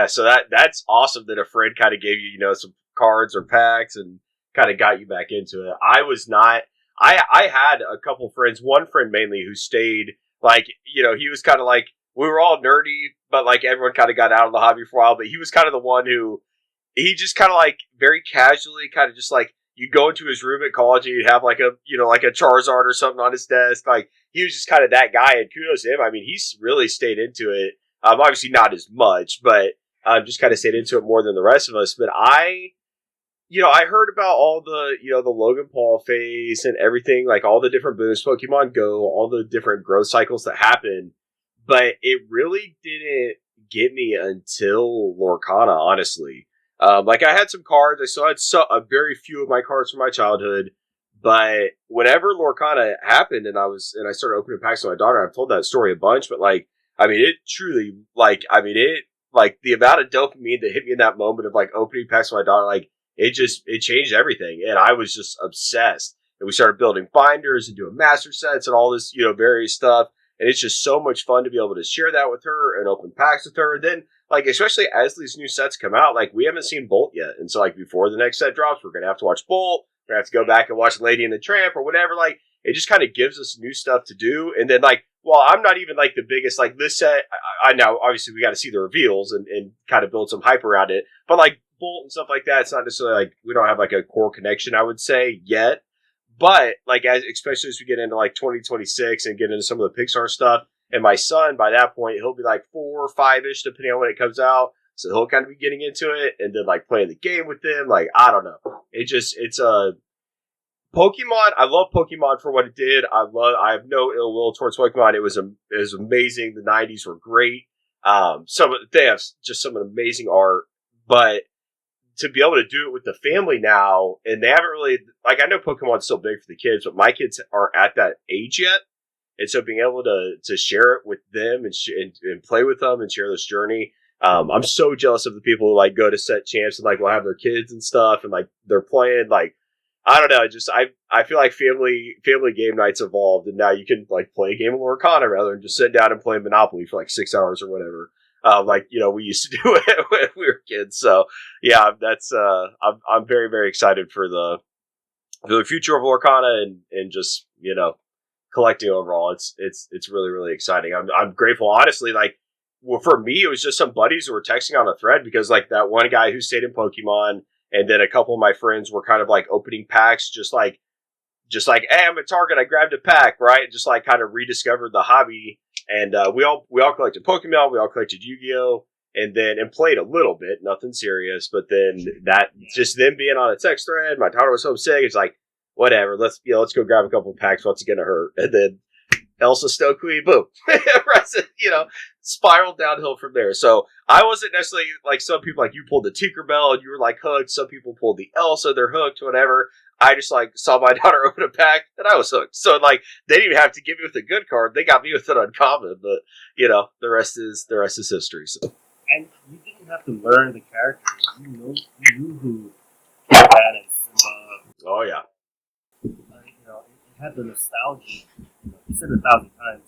Yeah, so that's awesome that a friend kind of gave you, some cards or packs and kind of got you back into it. I was not. I had a couple friends, one friend mainly who stayed. Like, he was kind of like we were all nerdy, but like everyone kind of got out of the hobby for a while. But he was kind of the one who he just kind of like very casually, kind of just like you go into his room at college and you'd have like a like a Charizard or something on his desk. Like he was just kind of that guy, and kudos to him. I mean, he's really stayed into it. Obviously not as much, but just kind of stayed into it more than the rest of us. But I heard about all the, the Logan Paul phase and everything, like all the different boosts, Pokemon Go, all the different growth cycles that happen. But it really didn't get me until Lorcana, honestly. Like I had some cards, I still had a very few of my cards from my childhood. But whenever Lorcana happened, and I started opening packs with my daughter, I've told that story a bunch. But like, I mean, it truly, like the amount of dopamine that hit me in that moment of like opening packs with my daughter, like it changed everything, and I was just obsessed. And we started building binders and doing master sets and all this, various stuff. And it's just so much fun to be able to share that with her and open packs with her. And then, like, especially as these new sets come out, like we haven't seen Bolt yet, and so like before the next set drops, we're gonna have to watch Bolt. We're gonna have to go back and watch Lady and the Tramp or whatever. Like, it just kind of gives us new stuff to do. And then, like, well, I'm not even like the biggest, like this set. I know obviously we got to see the reveals and kind of build some hype around it. But like Bolt and stuff like that, it's not necessarily like we don't have like a core connection, I would say, yet. But like especially as we get into like 2026 and get into some of the Pixar stuff, and my son by that point he'll be like 4 or 5-ish depending on when it comes out. So he'll kind of be getting into it and then like playing the game with them. Like I don't know, it's a Pokemon. I love Pokemon for what it did. I have no ill will towards Pokemon. It was amazing. The '90s were great. They have just some amazing art, but to be able to do it with the family now, and they haven't really like I know Pokemon's still big for the kids, but my kids aren't at that age yet, and so being able to share it with them and play with them and share this journey. I'm so jealous of the people who like go to set champs and like will have their kids and stuff and like they're playing like I don't know. Just I feel like family game nights evolved, and now you can like play a game of Lorcana rather than just sit down and play Monopoly for like 6 hours or whatever. Like we used to do it when we were kids. So yeah, that's I'm very very excited for the future of Lorcana and just collecting overall. It's really really exciting. I'm grateful, honestly. Like for me, it was just some buddies who were texting on a thread because like that one guy who stayed in Pokemon. And then a couple of my friends were kind of like opening packs, just like, hey, I'm at Target, I grabbed a pack, right? Just like kind of rediscovered the hobby. And we all collected Pokemon, we all collected Yu-Gi-Oh! And played a little bit, nothing serious. But then just them being on a text thread, my daughter was homesick. It's like, whatever, let's go grab a couple of packs. What's it gonna hurt? And then Elsa Stokely, boom, spiraled downhill from there. So I wasn't necessarily like some people, like you pulled the Tinkerbell and you were like hooked. Some people pulled the Elsa, they're hooked, whatever. I just like saw my daughter open a pack and I was hooked. So like they didn't even have to give me with a good card; they got me with an uncommon. But the rest is history. So. And you didn't have to learn the characters; you knew who had it. Oh yeah. It had the nostalgia. You said it 1,000 times.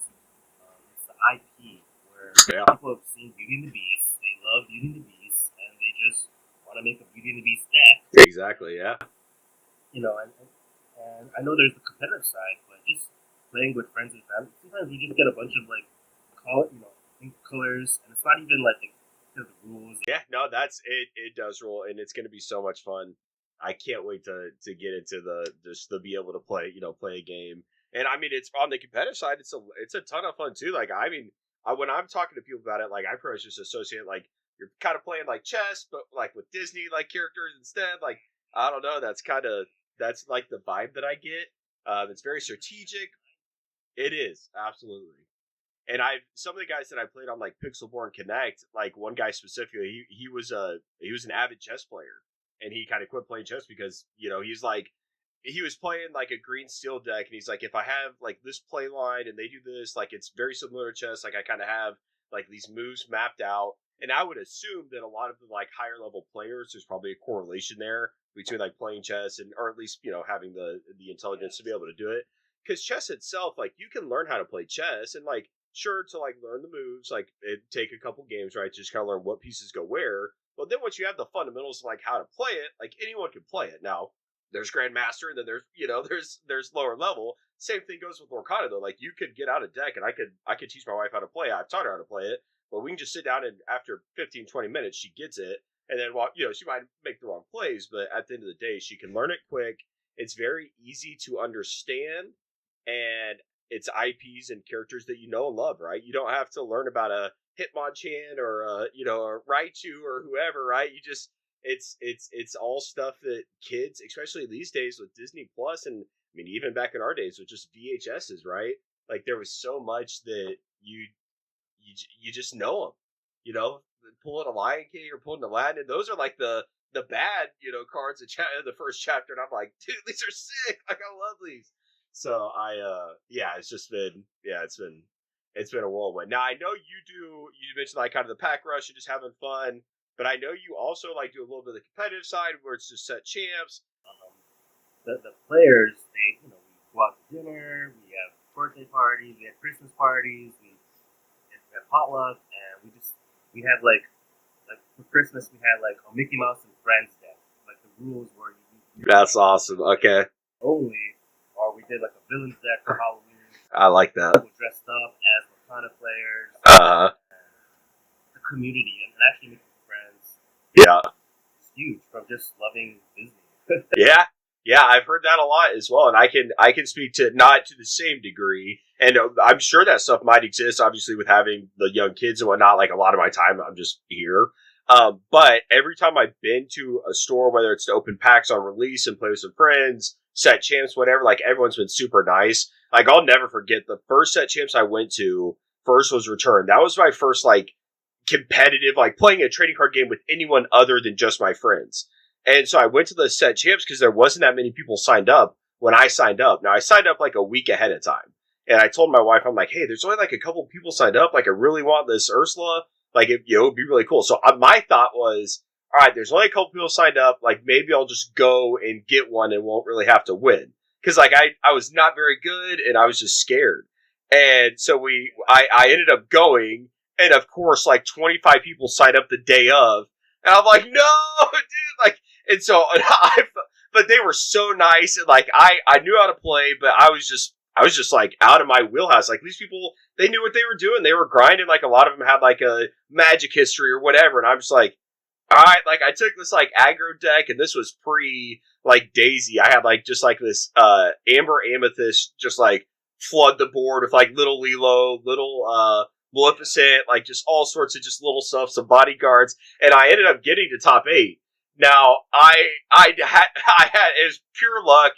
It's the IP where people have seen Beauty and the Beast. They love Beauty and the Beast, and they just want to make a Beauty and the Beast deck. Exactly. Yeah. And I know there's the competitive side, but just playing with friends and family. Sometimes we just get a bunch of like colors, and it's not even like the rules. Yeah. No, that's it. It does rule, and it's going to be so much fun. I can't wait to get into to be able to play a game. And I mean, it's on the competitive side. It's a ton of fun too. Like I mean, when I'm talking to people about it, like I pretty much just associate like you're kind of playing like chess, but like with Disney like characters instead. Like I don't know. That's like the vibe that I get. It's very strategic. It is absolutely. And some of the guys that I played on like Pixelborn Connect, like one guy specifically, he was an avid chess player. And he kind of quit playing chess because, he's like, he was playing like a green steel deck. And he's like, if I have like this play line and they do this, like it's very similar to chess. Like I kind of have like these moves mapped out. And I would assume that a lot of the like higher level players, there's probably a correlation there between like playing chess or at least, having the intelligence to be able to do it. Because chess itself, like you can learn how to play chess and like sure, to like learn the moves, like it take a couple games, right? Just kind of learn what pieces go where. But then once you have the fundamentals of like how to play it, like anyone can play it. Now there's Grandmaster, and then there's there's lower level. Same thing goes with Lorcana though. Like you could get out a deck, and I could teach my wife how to play it. I've taught her how to play it, but we can just sit down and after 15, 20 minutes, she gets it. And then, while she might make the wrong plays, but at the end of the day, she can learn it quick. It's very easy to understand, and it's IPs and characters that you know and love, right? You don't have to learn about a Hitmonchan or a Raichu or whoever, right? You just it's all stuff that kids, especially these days with Disney Plus, and I mean even back in our days with just VHSs, right? Like there was so much that you just know them, pulling a Lion King or pulling Aladdin. And those are like the bad, cards in the first chapter. And I'm like, dude, these are sick. Like I love these. So it's just been, it's been a whirlwind. Now I know you mentioned like kind of the pack rush and just having fun, but I know you also like do a little bit of the competitive side where it's just set champs. The players, we go out to dinner, we have birthday parties, we have Christmas parties, we have potluck, and we had like for Christmas we had like a Mickey Mouse and Friends deck. Like the rules were That's awesome. Okay. Only, or we did like a villains deck for Halloween. I like that. People dressed up as Lorcana players. The community and actually making friends. Yeah. It's huge from just loving Disney. Yeah, I've heard that a lot as well, and I can speak to not to the same degree, and I'm sure that stuff might exist. Obviously, with having the young kids and whatnot, like a lot of my time, I'm just here. But every time I've been to a store, whether it's to open packs on release and play with some friends, set champs, whatever, like everyone's been super nice. Like I'll never forget the first set champs I went to. First was Return. That was my first like competitive, like playing a trading card game with anyone other than just my friends. And so I went to the set champs because there wasn't that many people signed up when I signed up. Now I signed up like a week ahead of time. And I told my wife, I'm like, hey, there's only like a couple people signed up. Like I really want this Ursula. Like it would be really cool. So my thought was, all right, there's only a couple people signed up. Like maybe I'll just go and get one and won't really have to win. Cause like I was not very good and I was just scared. And so I ended up going, and of course like 25 people signed up the day of. And I'm like, no, dude, like, and so but they were so nice, and like I knew how to play, but I was just like out of my wheelhouse. Like these people, they knew what they were doing. They were grinding. Like a lot of them had like a magic history or whatever, and I'm just like, all right. Like I took this like aggro deck, and this was pre like Daisy. I had like just like this Amber Amethyst, just like flood the board with like little Lilo, little Maleficent, like just all sorts of just little stuff, some bodyguards, and I ended up getting to top 8. Now I had it was pure luck,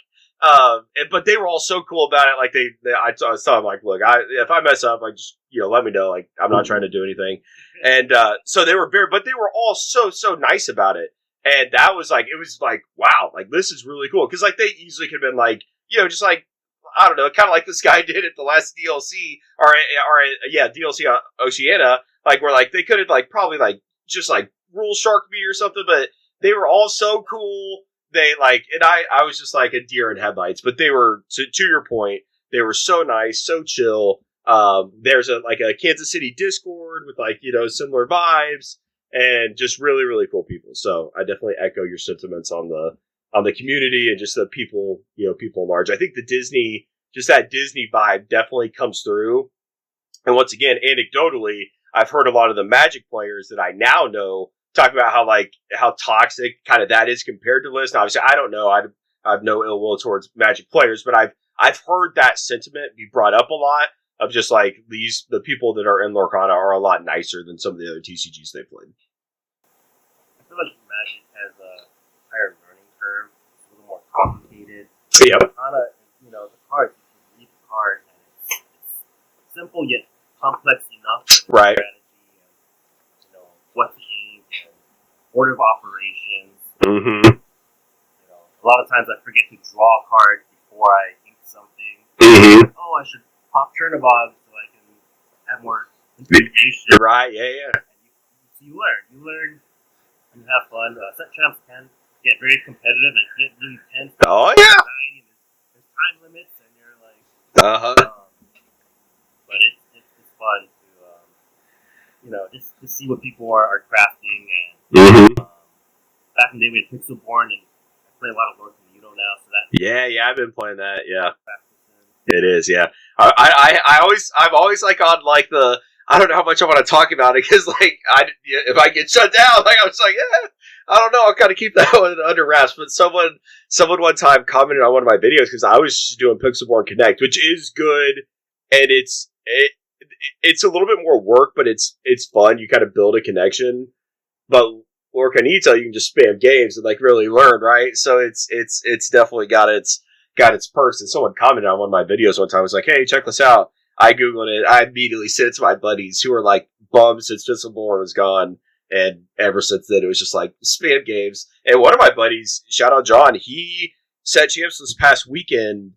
but they were all so cool about it. Like I was telling them like, look, if I mess up, like just let me know. Like I'm not trying to do anything, and so they were but they were all so nice about it, and that was like it was like wow, like this is really cool because like they easily could have been like just like. I don't know, kind of like this guy did at the last DLC, or DLC Oceania, like where like they could have like probably like just like rule shark me or something, but they were all so cool. They like, and I was just like a deer in headlights, but they were to your point, they were so nice, so chill. There's a Kansas City Discord with like similar vibes and just really really cool people. So I definitely echo your sentiments on the community and just the people, people large. I think that Disney vibe definitely comes through. And once again, anecdotally, I've heard a lot of the Magic players that I now know talk about how toxic kind of that is compared to List. Now, obviously, I don't know. I have no ill will towards Magic players, but I've heard that sentiment be brought up a lot of just like the people that are in Lorcana are a lot nicer than some of the other TCGs they played. I feel like Magic has a higher curve. It's a little more complicated. Yep. The cards, you can read the card, and it's simple yet complex enough. Right. Strategy and, what to aim and order of operations. Mm-hmm. A lot of times I forget to draw a card before I ink something. Mm-hmm. Oh, I should pop Churmander so I can have more information. Right, yeah. And you learn, and you have fun. Set champs can get very competitive and get really tense. Oh yeah. There's time limits, and you're like, but it's fun. to see what people are crafting. And back in the day, we had Pixelborn, and I play a lot of Lorcana now. So that I've been playing that. Yeah, it is. Yeah, I'm always like on like the. I don't know how much I want to talk about it because like if I get shut down, like I was like, yeah, I don't know. I'll kind of keep that one under wraps. But someone one time commented on one of my videos because I was just doing Pixelborn Connect, which is good, and it's a little bit more work, but it's fun. You kind of build a connection, but Lorcanita, you can just spam games and like really learn, right? So it's definitely got its perks. And someone commented on one of my videos one time. Was like, hey, check this out. I googled it. I immediately sent it to my buddies who were like bummed since Pixelborn was gone, and ever since then it was just like spam games. And one of my buddies, shout out John, he set champs this past weekend.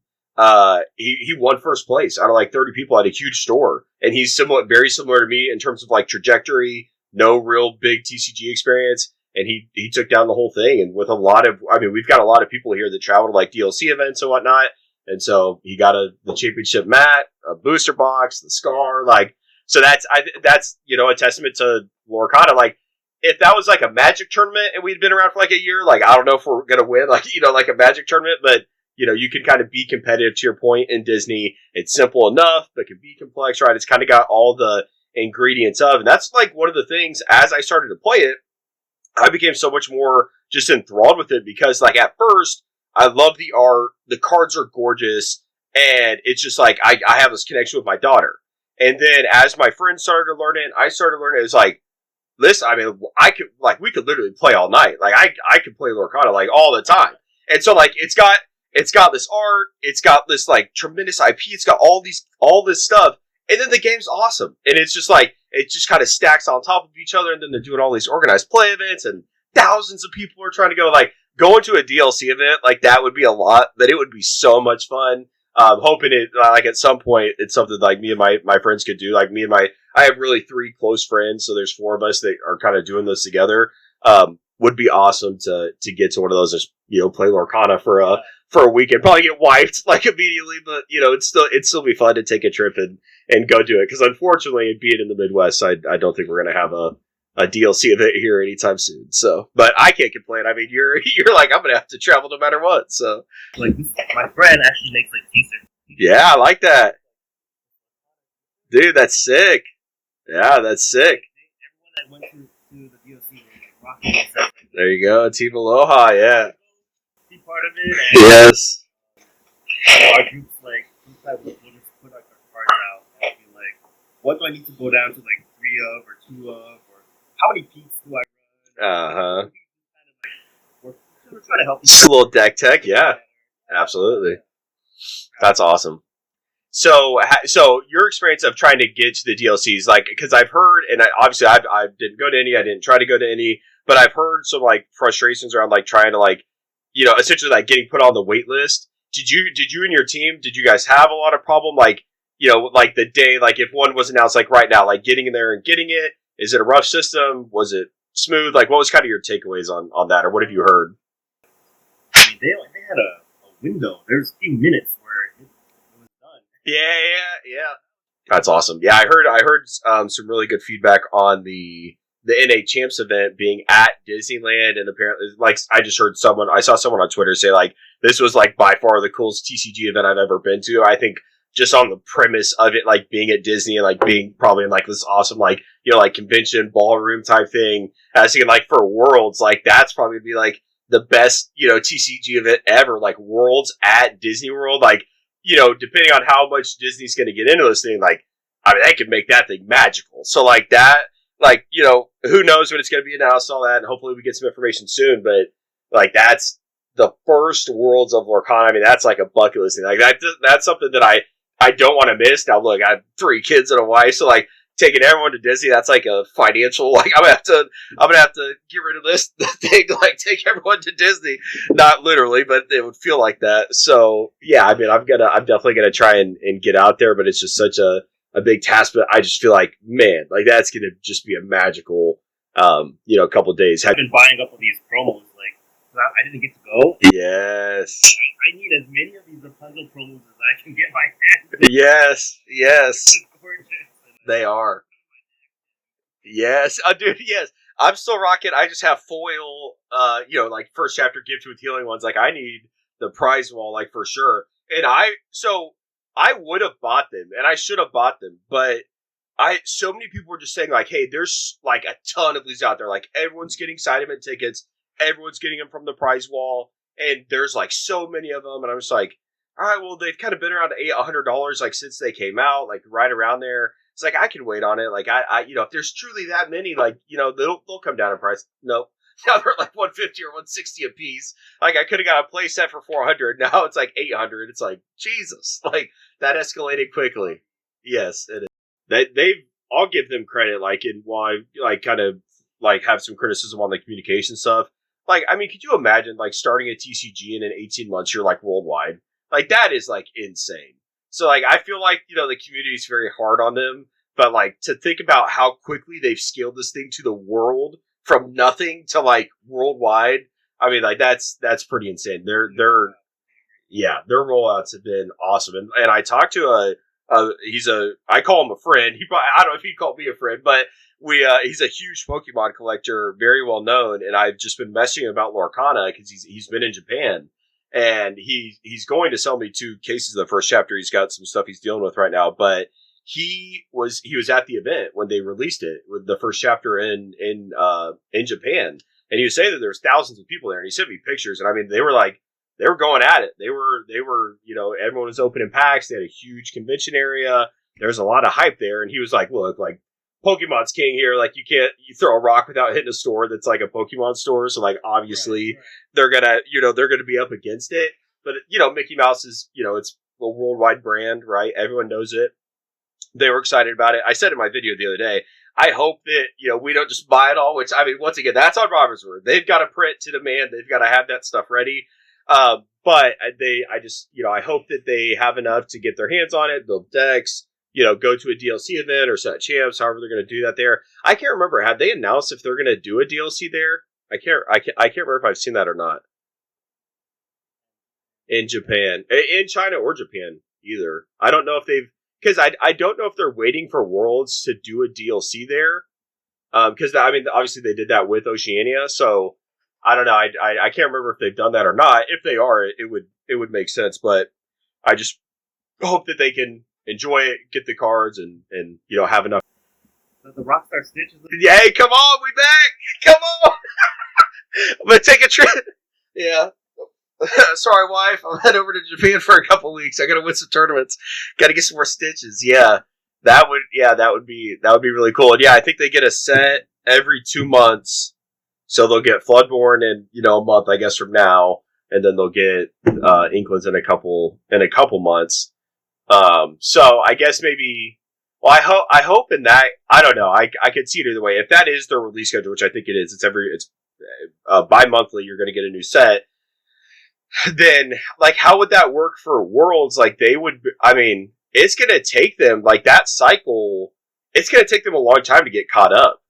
He won first place out of like 30 people at a huge store, and he's very similar to me in terms of like trajectory. No real big TCG experience, and he took down the whole thing. And with we've got a lot of people here that travel to like DLC events and whatnot, and so he got the championship mat, a booster box, the scar, like, so that's a testament to Lorcana. Like, if that was like a Magic tournament and we'd been around for like a year, like I don't know if we're gonna win, like like a Magic tournament, but you can kind of be competitive to your point in Disney. It's simple enough, but can be complex, right? It's kind of got all the ingredients of, and that's like one of the things as I started to play it, I became so much more just enthralled with it because like at first I love the art, the cards are gorgeous, and it's just like I have this connection with my daughter. And then as my friends started to learn it, I started learning it. It's like, listen, I mean, we could literally play all night. Like I could play Lorcana like all the time. And so like it's got this art, it's got this like tremendous IP, it's got all this stuff. And then the game's awesome. And it's just like, it just kind of stacks on top of each other. And then they're doing all these organized play events and thousands of people are trying to go. Like, going to a DLC event, like that would be a lot, but it would be so much fun. Hoping it, like at some point, it's something like me and my friends could do. Like I have really 3 close friends. So there's 4 of us that are kind of doing this together. Would be awesome to get to one of those, just, play Lorcana for a weekend. Probably get wiped like immediately, but it'd still be fun to take a trip and go do it. Because unfortunately, being in the Midwest, I don't think we're gonna have a DLC event here anytime soon. So, but I can't complain. I mean, you're like, I'm gonna have to travel no matter what. So, like my friend actually makes like t-shirts. Yeah, I like that, dude. That's sick. Yeah, that's sick. Everyone that went to the DLC was like rocking themselves. There you go, Team Aloha. Yeah. Be part of it. Yes. Our groups we'll just put like our cards out and be like, what do I need to go down to like 3 of or 2 of, or how many peaks do I run? We're trying to help you. Just a little deck tech, yeah, absolutely. That's awesome. So your experience of trying to get to the DLCs, like, because I've heard, and obviously I didn't go to any, I didn't try to go to any, but I've heard some like frustrations around like trying to like, essentially like getting put on the wait list. Did you and your team, did you guys have a lot of problem, like, like the day, like if one was announced, like right now, like getting in there and getting it? Is it a rough system? Was it smooth? Like, what was kind of your takeaways on that, or what have you heard? I mean, they had a window. There's a few minutes where it was done. Yeah. That's awesome. Yeah, I heard some really good feedback on the NA Champs event being at Disneyland, and apparently, like, I saw someone on Twitter say like this was like by far the coolest TCG event I've ever been to. I think just on the premise of it, like being at Disney and like being probably in like this awesome like like convention ballroom type thing. I was thinking like for Worlds, like that's probably be like the best TCG event ever. Like Worlds at Disney World, like depending on how much Disney's going to get into this thing, like I mean they could make that thing magical. So like that. Like, who knows when it's going to be announced, all that, and hopefully we get some information soon, but, like, that's the first Worlds of Lorcana. I mean, that's like a bucket list thing. Like, that's something that I don't want to miss. Now, look, I have 3 kids and a wife, so, like, taking everyone to Disney, that's like a financial, like, I'm gonna have to get rid of this thing, like, take everyone to Disney. Not literally, but it would feel like that. So, yeah, I mean, I'm definitely gonna try and get out there, but it's just such a big task, but I just feel like, man, like that's going to just be a magical, couple of days. I've been buying up all these promos, like, I didn't get to go. Yes. I need as many of these Rapunzel promos as I can get my hands on. Yes. They are. Yes, dude. Yes, I'm still rocking. I just have foil. Like first chapter gifted with healing ones. Like I need the prize wall, like for sure. And I would have bought them, and I should have bought them, but so many people were just saying like, hey, there's like a ton of these out there. Like everyone's getting side event tickets, everyone's getting them from the prize wall, and there's like so many of them. And I'm just like, all right, well they've kind of been around $800 like since they came out, like right around there. It's like I can wait on it. Like if there's truly that many, like they'll come down in price. Nope. Now they're like 150 or 160 a piece. Like I could have got a play set for 400. Now it's like 800. It's like Jesus. Like that escalated quickly. Yes, it is. I'll give them credit. Like in why, like kind of like have some criticism on the communication stuff. Like I mean, could you imagine like starting a TCG and in 18 months you're like worldwide? Like that is like insane. So like I feel like the community is very hard on them, but like to think about how quickly they've scaled this thing to the world from nothing to like worldwide. I mean, like that's pretty insane. Their rollouts have been awesome. And I talked to I call him a friend. I don't know if he'd call me a friend, but he's a huge Pokemon collector, very well known. And I've just been messaging him about Lorcana because he's been in Japan. And he's going to sell me 2 cases of the first chapter. He's got some stuff he's dealing with right now, but he was at the event when they released it with the first chapter in Japan, and he was saying that there's thousands of people there. And he sent me pictures, and I mean they were going at it. They were everyone was opening packs. They had a huge convention area. There's a lot of hype there, and he was like, look, like Pokemon's king here. Like you throw a rock without hitting a store that's like a Pokemon store. So like obviously right. They're gonna be up against it. But Mickey Mouse is it's a worldwide brand, right? Everyone knows it. They were excited about it. I said in my video the other day, I hope that we don't just buy it all. Which I mean, once again, that's on Robert's word. They've got to print to demand. They've got to have that stuff ready. But I hope that they have enough to get their hands on it, build decks. Go to a DLC event or set champs, however they're going to do that there. I can't remember. Have they announced if they're going to do a DLC there? I can't remember if I've seen that or not. In Japan, in China or Japan, either. I don't know if they've, because I don't know if they're waiting for Worlds to do a DLC there. Because I mean, obviously they did that with Oceania, so I don't know. I can't remember if they've done that or not. If they are, it would make sense. But I just hope that they can enjoy it, get the cards, and have enough. The Rockstar Stitch is yeah, hey, come on, we back! Come on! I'm gonna take a trip. Yeah. Sorry, wife. I'll head over to Japan for a couple weeks. I gotta win some tournaments. Gotta get some more stitches. Yeah. That would be really cool. And yeah, I think they get a set every 2 months. So they'll get Floodborn in, a month, I guess, from now. And then they'll get Inklings in a couple months. So I guess maybe, well, I hope in that, I don't know. I could see it either way. If that is their release schedule, which I think it is, it's bi-monthly, you're going to get a new set. Then, like, how would that work for Worlds? Like, it's going to take them, like, that cycle, it's going to take them a long time to get caught up.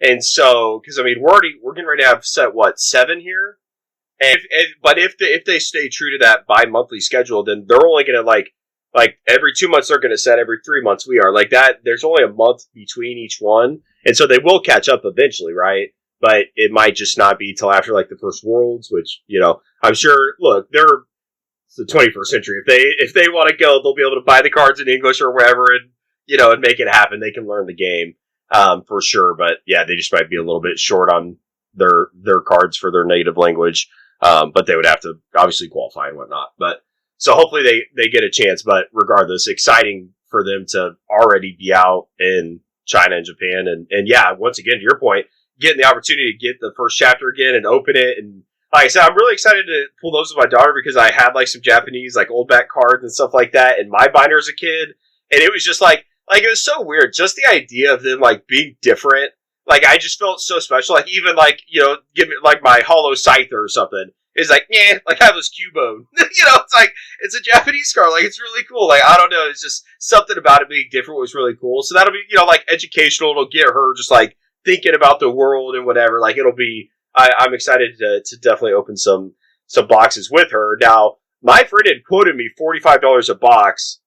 And so, because, I mean, we're getting ready to have set, 7 here? And but if they stay true to that bi-monthly schedule, then they're only going to, like every 2 months they're going to set, every 3 months we are. Like that, there's only a month between each one. And so they will catch up eventually, right? But it might just not be till after, like, the first Worlds, which, I'm sure, look, it's the 21st century. If they want to go, they'll be able to buy the cards in English or wherever and, and make it happen. They can learn the game, for sure. But yeah, they just might be a little bit short on their cards for their native language. But they would have to obviously qualify and whatnot. But so hopefully they get a chance. But regardless, exciting for them to already be out in China and Japan. And yeah, once again, to your point, getting the opportunity to get the first chapter again and open it. And like I said, I'm really excited to pull those with my daughter because I had like some Japanese, like old back cards and stuff like that in my binder as a kid. And it was just like it was so weird. Just the idea of them like being different. Like I just felt so special. Like even like, give me like my Hollow Scyther or something. It's like, yeah, like I have this Cubone. It's like, it's a Japanese card. Like, it's really cool. Like, I don't know. It's just something about it being different was really cool. So that'll be, like educational. It'll get her just like thinking about the world and whatever. Like, it'll be, I'm excited to definitely open some boxes with her. Now, my friend had quoted me $45 a box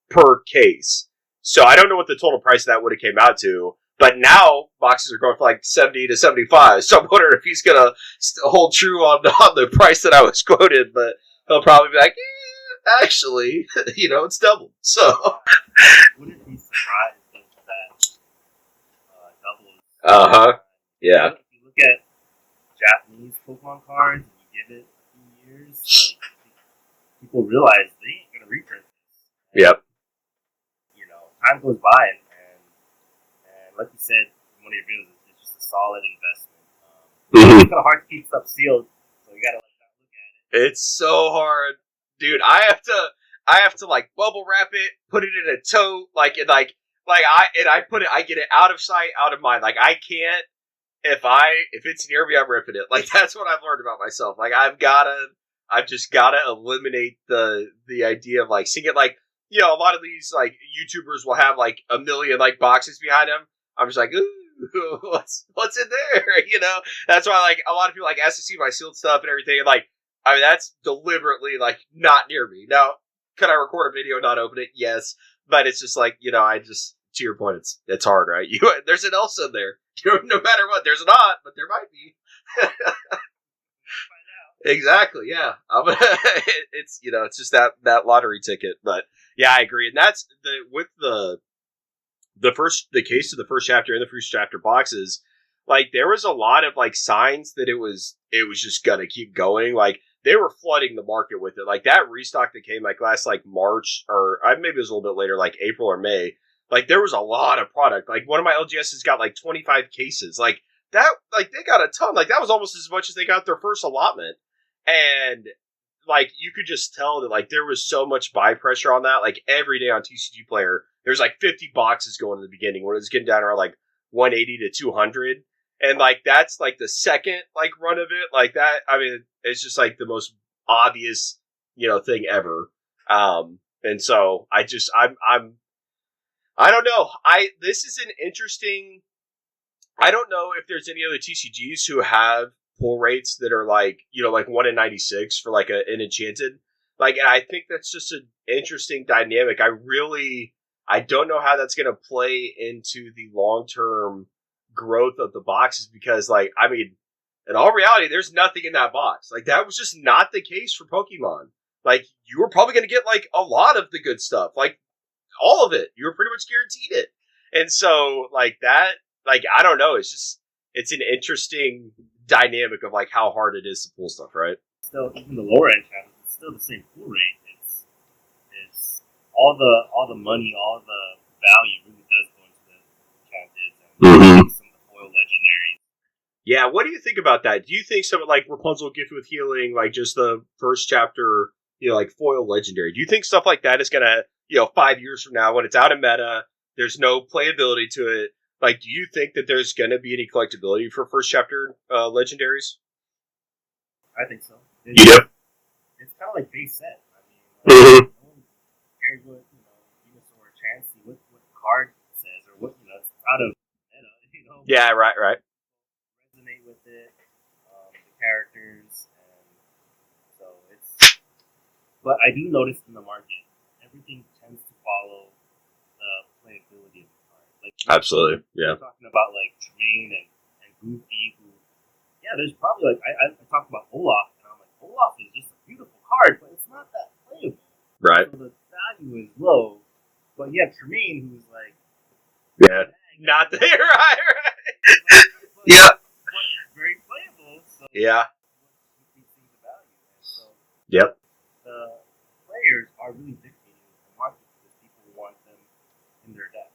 per case. So I don't know what the total price of that would have came out to. But now boxes are going for like 70 to 75. So I'm wondering if he's gonna hold true on the price that I was quoted. But he'll probably be like, actually, it's doubled. So wouldn't be surprised if that doubles. Yeah. If you look at Japanese Pokemon cards and you give it a few years, like, people realize they ain't gonna reprint this. Yep. Time goes by, and like you said in one of your videos, it's just a solid investment. It's kind of hard to keep stuff sealed, so you gotta look at it. It's so hard, dude. I have to like bubble wrap it, put it in a tote, I get it out of sight, out of mind. Like I can't, if it's near me, I'm ripping it. Like that's what I've learned about myself. Like I've just gotta eliminate the idea of like seeing it. Like, a lot of these like YouTubers will have like a million like boxes behind them. I'm just like, ooh, what's in there? That's why like a lot of people like ask to see my sealed stuff and everything. And like, I mean, that's deliberately like not near me. Now, could I record a video and not open it? Yes, but it's just like I just, to your point, it's hard, right? There's an Elsa in there. No matter what, there's not, but there might be. Exactly, yeah. It's it's just that lottery ticket, but yeah, I agree, and that's with the case of the first chapter and the first chapter boxes. Like there was a lot of like signs that it was just gonna keep going. Like they were flooding the market with it. Like that restock that came like last like March or maybe it was a little bit later, like April or May. Like there was a lot of product. Like one of my LGSs got like 25 cases. Like that, like they got a ton. Like that was almost as much as they got their first allotment. And like you could just tell that like there was so much buy pressure on that. Like every day on TCG Player, there's like 50 boxes going in the beginning when it was getting down around like 180 to 200. And like that's like the second like run of it. Like that, I mean, it's just like the most obvious, thing ever. And so I don't know. This is an interesting. I don't know if there's any other TCGs who have pull rates that are like, like 1 in 96 for like an enchanted. Like, and I think that's just an interesting dynamic. I don't know how that's going to play into the long-term growth of the boxes because, like, I mean, in all reality, there's nothing in that box. Like, that was just not the case for Pokemon. Like, you were probably going to get, like, a lot of the good stuff. Like, all of it. You were pretty much guaranteed it. And so, like, that, like, I don't know. It's an interesting dynamic of, like, how hard it is to pull stuff, right? Still, even the lower end channels, it's still the same pull rate. It's all the money, all the value really does go into the enchanted and some of the foil legendaries. Yeah, what do you think about that? Do you think something like Rapunzel Gifted with Healing, like just the first chapter, like foil legendary, do you think stuff like that is going to, 5 years from now when it's out of meta, there's no playability to it, like, do you think that there's going to be any collectability for first chapter legendaries? I think so. You do? It's kind of like base set. I mean, no one cares what, Venusaur or Chansey, what the card says, or what, it's out of meta, Yeah, right. Resonate with it, the characters, and so it's. But I do notice in the market, everything tends to follow the playability of the card. Like, absolutely, yeah. We're talking about like Tremaine and Goofy, who, yeah, there's probably like I talked about Olaf, and I'm like, Olaf is just a beautiful card, but it's not that playable. Right. So the value is low, but you have Tremaine, who's like, yeah, not there, right? Yeah, but it's very playable. So yeah. What these things the value, and so yep. The players are really dictating the market because people want them in their decks.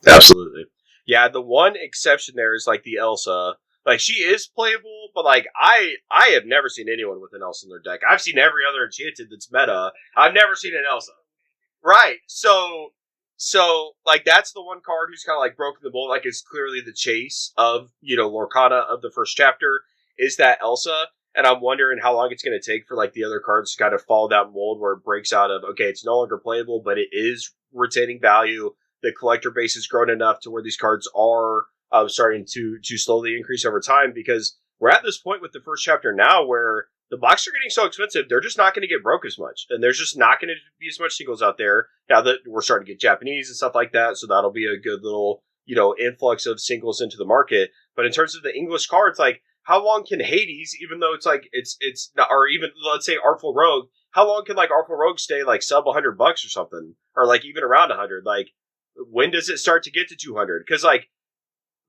Absolutely. Yeah, the one exception there is like the Elsa. Like she is playable, but like I have never seen anyone with an Elsa in their deck. I've seen every other enchanted that's meta. I've never seen an Elsa. Right. So like that's the one card who's kind of like broken the mold. Like it's clearly the chase of Lorcana of the first chapter is that Elsa. And I'm wondering how long it's going to take for like the other cards to kind of follow that mold where it breaks out of, okay, it's no longer playable, but it is retaining value. The collector base has grown enough to where these cards are starting to slowly increase over time because we're at this point with the first chapter now where the boxes are getting so expensive, they're just not going to get broke as much. And there's just not going to be as much singles out there now that we're starting to get Japanese and stuff like that. So that'll be a good little, influx of singles into the market. But in terms of the English cards, like, how long can Hades, even though it's like it's not, or even let's say Artful Rogue, how long can like Artful Rogue stay like sub $100 or something, or like even around 100? Like, when does it start to get to 200? Because like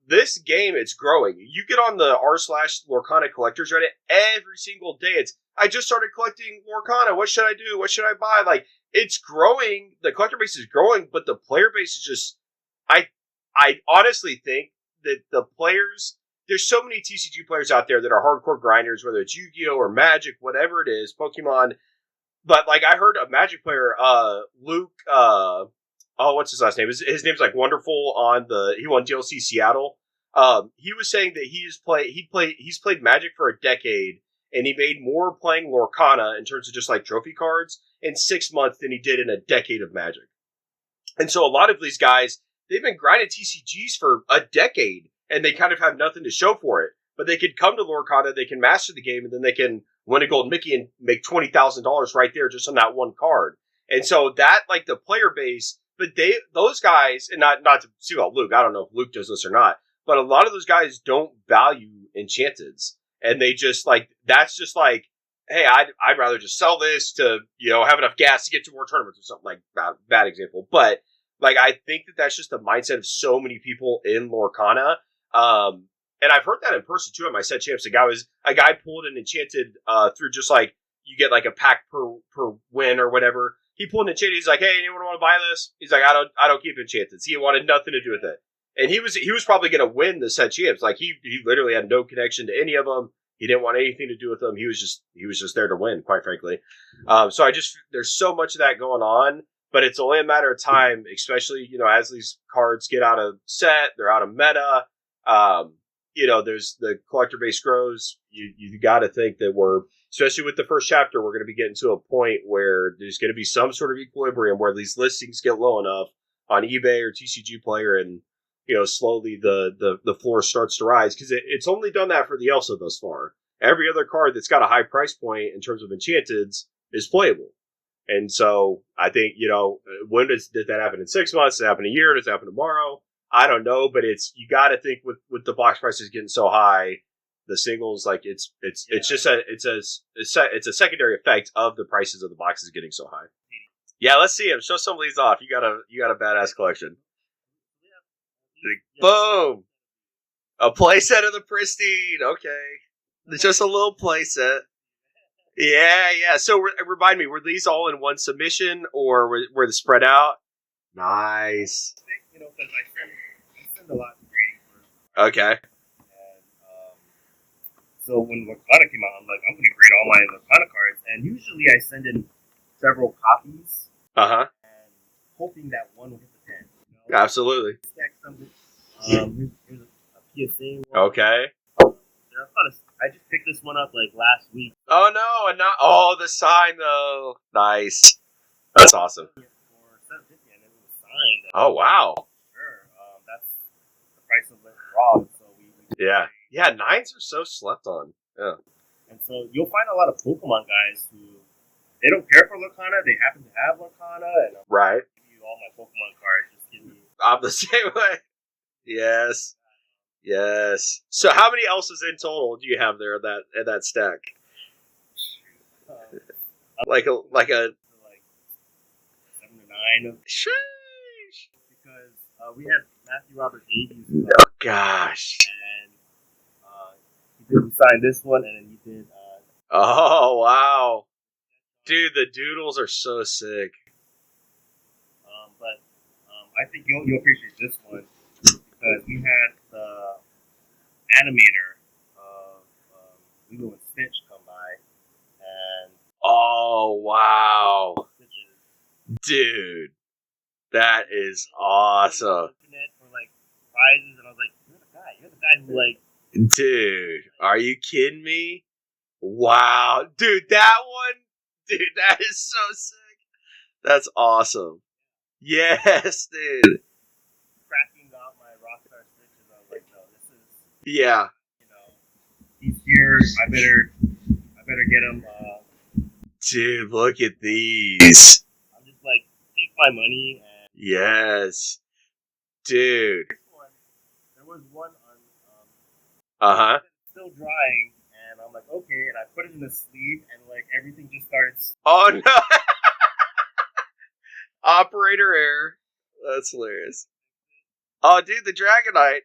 this game, it's growing. You get on the r/Lorcana collectors Reddit every single day. I just started collecting Lorcana. What should I do? What should I buy? Like, it's growing. The collector base is growing, but the player base is just. I honestly think that the players. There's so many TCG players out there that are hardcore grinders, whether it's Yu-Gi-Oh or Magic, whatever it is, Pokemon. But like I heard a Magic player, Luke. What's his last name? His name's like Wonderful he won DLC Seattle. He was saying that he's played Magic for a decade, and he made more playing Lorcana in terms of just like trophy cards in 6 months than he did in a decade of Magic. And so a lot of these guys, they've been grinding TCGs for a decade, and they kind of have nothing to show for it. But they can come to Lorcana, they can master the game, and then they can win a Golden Mickey and make $20,000 right there just on that one card. And so that, like, the player base, but those guys, and not to see about Luke, I don't know if Luke does this or not, but a lot of those guys don't value Enchanteds. And they just, like, that's just like, hey, I'd rather just sell this to, have enough gas to get to more tournaments or something, like, bad example. But, like, I think that's just the mindset of so many people in Lorcana. And I've heard that in person too at my set champs. A guy pulled an Enchanted through just like you get like a pack per win or whatever. He pulled an Enchanted. He's like, "Hey, anyone want to buy this?" He's like, "I don't keep Enchanteds." He wanted nothing to do with it, and he was probably going to win the set champs. Like he literally had no connection to any of them. He didn't want anything to do with them. He was just there to win, quite frankly. So there's so much of that going on, but it's only a matter of time, especially as these cards get out of set, they're out of meta. There's the collector base grows. You got to think that especially with the first chapter, we're going to be getting to a point where there's going to be some sort of equilibrium where these listings get low enough on eBay or TCG Player, and slowly the floor starts to rise, because it's only done that for the Elsa thus far. Every other card that's got a high price point in terms of Enchanteds is playable. And so I think when did that happen? In 6 months? Does it happen in a year? Does it happen tomorrow? I don't know, but you got to think with the box prices getting so high, the singles, like it's just a secondary effect of the prices of the boxes getting so high. Yeah, let's see him. Show some of these off. You got a badass collection. Boom! A playset of the Pristine. Okay, it's just a little playset. Yeah. So remind me, were these all in one submission or were they spread out? Nice. Because I send a lot to grading for. Okay. And so when Lorcana came out, I'm like, I'm going to grade all my Lorcana cards, and usually I send in several copies. And hoping that one will hit the 10. Absolutely. Here's a PSA one. Okay. I just picked this one up like last week. Oh no, and not the sign though. Nice. That's awesome. For $7.50, and it was signed. Oh wow. Sure. That's the price of it raw. So we yeah. Nines are so slept on. Yeah. And so you'll find a lot of Pokemon guys who they don't care for Lorcana. They happen to have Lorcana, and right. Give you all my Pokemon cards. Just give me. I'm the same way. Yes. So how many Elsas in total do you have there in that stack? Like a 7 to 9. Sheesh. Because we had Matthew Robert Davies. Oh gosh. And he signed this one, and then he did. Oh wow, dude, the doodles are so sick. But I think you'll appreciate this one because we had the animator of Lilo and Stitch come by, and oh wow, dude, that is awesome. For like prizes, and I was like, you're the guy who like. Dude, are you kidding me? Wow, dude, that is so sick. That's awesome. Yes, dude. Cracking out my Rockstar Stitches, I was like, no, this is. Yeah. He's here. I better get him. Dude, look at these. I'm just like, take my money and. Yes, dude. This one was one on Uh-huh. still drying, and I'm like, okay, and I put it in the sleeve, and like everything just started. Oh no! Operator error. That's hilarious. Oh, dude, the Dragonite.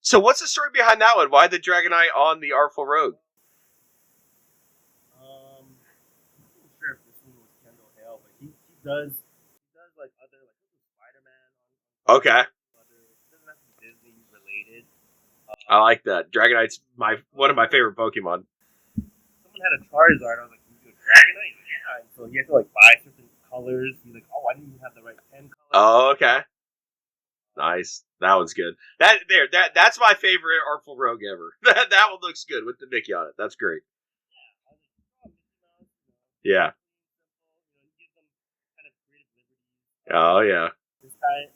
So what's the story behind that one? Why the Dragonite on the Artful Rogue? I'm not sure if this one was Kendall Hale, but he does like other like Spider-Man on Okay. other. It doesn't have to be Disney related. I like that. Dragonite's one of my favorite Pokemon. Someone had a Charizard. I was like, can you do a Dragonite? Yeah. And so he had to like buy certain colors. He's like, oh, I didn't even have the right 10 colors. Oh, okay. Nice. That one's good. That's my favorite Artful Rogue ever. That one looks good with the Mickey on it. That's great. Yeah. Oh yeah. This guy,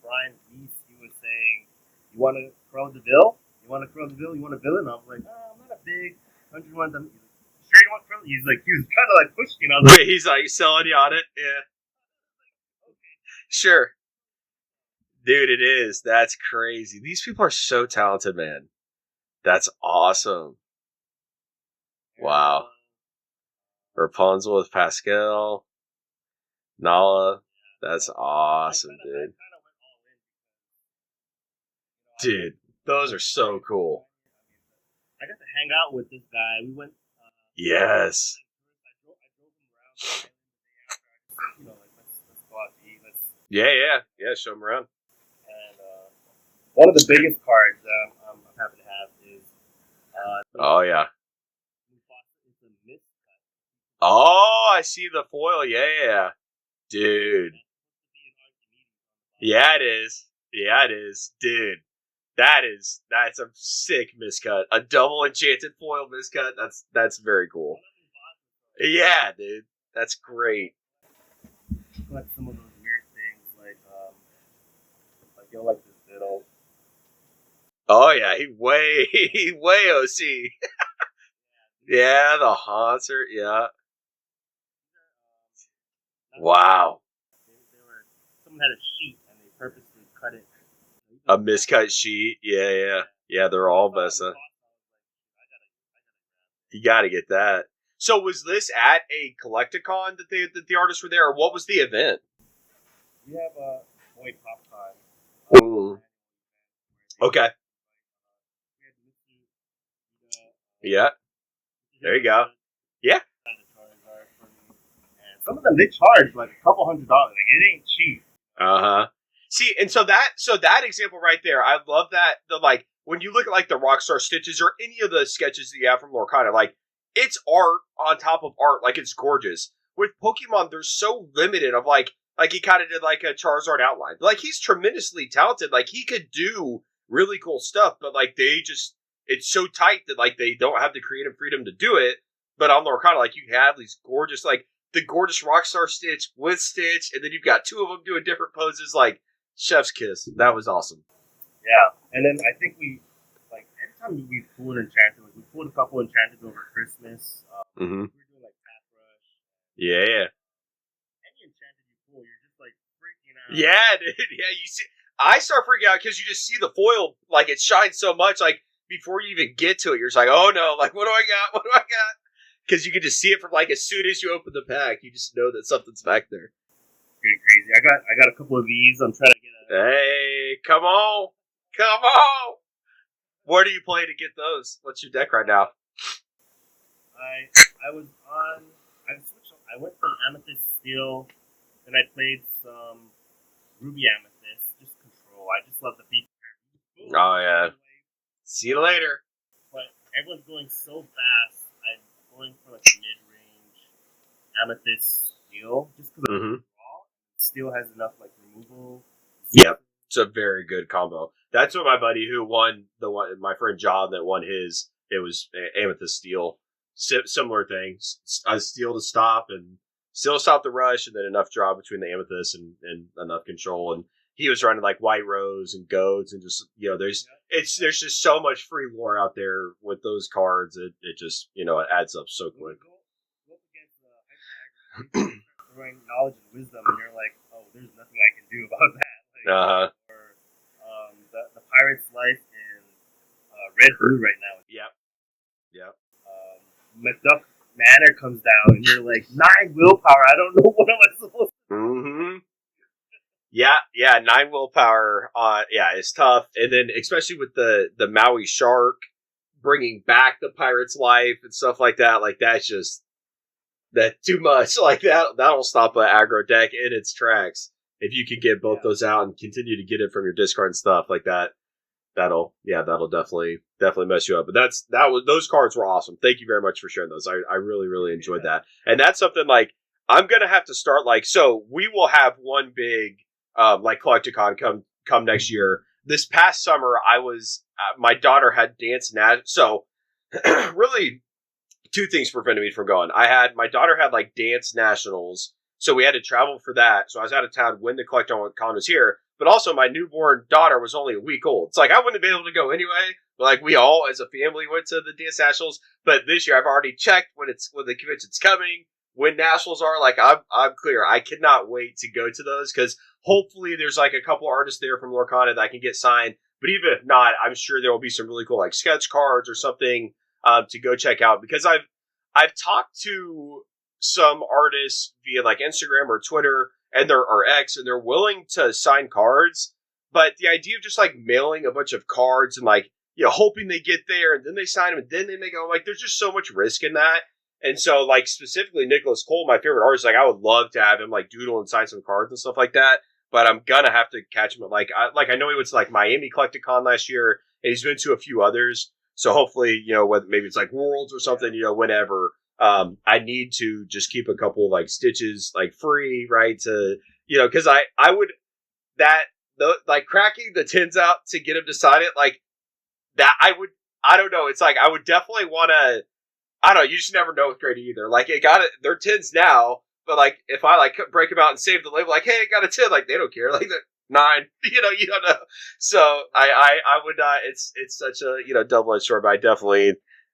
Brian Reese, he was saying, "You want to curl the bill? You want to curl the bill? You want a villain?" I was like, "Oh, I'm not a big 101." He's like, "Sure, you want curl?" He's like, he was kind of like pushing. I was like, he's like selling you on it. Yeah. okay. Sure. Dude, it is. That's crazy. These people are so talented, man. That's awesome. Wow. Rapunzel with Pascal. Nala. That's awesome, dude. Dude, those are so cool. I got to hang out with this guy. We went. Yes. I drove him around. You know, like let's go out to eat. Yeah. Show them around. And one of the biggest cards I'm happy to have is. Oh yeah. Oh, I see the foil. Yeah. Dude. Yeah, it is. Dude. That's a sick miscut. A double enchanted foil miscut. That's very cool. Yeah, dude. That's great. Like some of those weird things, like you'll like this Diddle. Oh yeah, he way OC. Yeah, the Haunter. Yeah. Wow. Someone had a sheet and they purposely cut it. A miscut sheet. Yeah. They're all Bessa. You got to get that. So was this at a Collecticon that the artists were there, or what was the event? We have a Boy PopCon. Okay. Yeah. There you go. Yeah. Some of them they charge like a couple $100. Like it ain't cheap. See, and so that example right there, I love that. The like when you look at like the Rockstar Stitches or any of the sketches that you have from Lorcana, like it's art on top of art, like it's gorgeous. With Pokemon, they're so limited. Of like he kind of did like a Charizard outline. Like he's tremendously talented. Like he could do really cool stuff, but like it's so tight that like they don't have the creative freedom to do it. But on Lorcana, like you have these gorgeous like. The gorgeous Rockstar Stitch with Stitch, and then you've got two of them doing different poses, like chef's kiss. That was awesome. Yeah, and then I think we like every time we pulled Enchanted, like we pulled a couple Enchanted over Christmas. We were doing like Pathrush. Yeah. Any Enchanted you pull, you're just like freaking out. Yeah, dude. Yeah, you see, I start freaking out because you just see the foil, like it shines so much, like before you even get to it, you're just like, oh no, like what do I got? What do I got? Because you can just see it from like as soon as you open the pack, you just know that something's back there. Pretty crazy. I got a couple of these. I'm trying to get Hey, come on. Where do you play to get those? What's your deck right now? I was on. I switched. I went from Amethyst Steel, then I played some Ruby Amethyst, just control. I just love the feature. Oh yeah. See you later. But everyone's going so fast. I'm going for like a mid-range Amethyst Steel, just because Steel has enough like removal. Yep, it's a very good combo. That's what my buddy who won my friend John that won his. It was Amethyst Steel, similar thing. A Steel to stop and still stop the rush, and then enough draw between the Amethyst and enough control. And he was running like White Rose and Goads, and just there's just so much free lore out there with those cards. It just it adds up so quick. Go up against throwing knowledge and wisdom, and you're like, oh, there's nothing I can do about that. Like, or Pirate's Life and Red Blue right now. Yep. McDuck Manor comes down, and you're like, 9 willpower. I don't know what am I supposed to do. Mm-hmm. Yeah, 9 willpower. It's tough, and then especially with the Maui shark bringing back the pirate's life and stuff like that. Like that's just too much. Like that'll stop an aggro deck in its tracks if you can get both those out and continue to get it from your discard and stuff like that. That'll definitely mess you up. But those cards were awesome. Thank you very much for sharing those. I really enjoyed that, and that's something like I'm gonna have to start so we will have one big like Collecticon come next year. This past summer, my daughter had dance so really two things prevented me from going. My daughter had like dance nationals, so we had to travel for that. So I was out of town when the Collecticon was here. But also, my newborn daughter was only a week old. It's like I wouldn't have been able to go anyway. But like we all, as a family, went to the dance nationals. But this year, I've already checked when the convention's coming, when nationals are. Like I'm clear. I cannot wait to go to those because hopefully there's like a couple artists there from Lorcana that I can get signed. But even if not, I'm sure there will be some really cool like sketch cards or something to go check out. Because I've talked to some artists via like Instagram or Twitter or X, and they're willing to sign cards, but the idea of just like mailing a bunch of cards and like hoping they get there and then they sign them and then they make them, like there's just so much risk in that. And so like specifically Nicholas Cole, my favorite artist, like I would love to have him like doodle and sign some cards and stuff like that, but I'm gonna have to catch him at I know he went to like Miami Collecticon last year and he's been to a few others, so hopefully whether maybe it's like Worlds or something, whenever. I need to just keep a couple of like stitches like free, right? To because I would like cracking the tins out to get him to sign it like that. I don't know. It's like I would definitely want to. I don't know. You just never know with Grady either. Like it got it. They're tins now, but like if I like break them out and save the label, like hey, I got a tin. Like they don't care. Like they're 9. You don't know. So I would. It's such a double-edged sword. But I definitely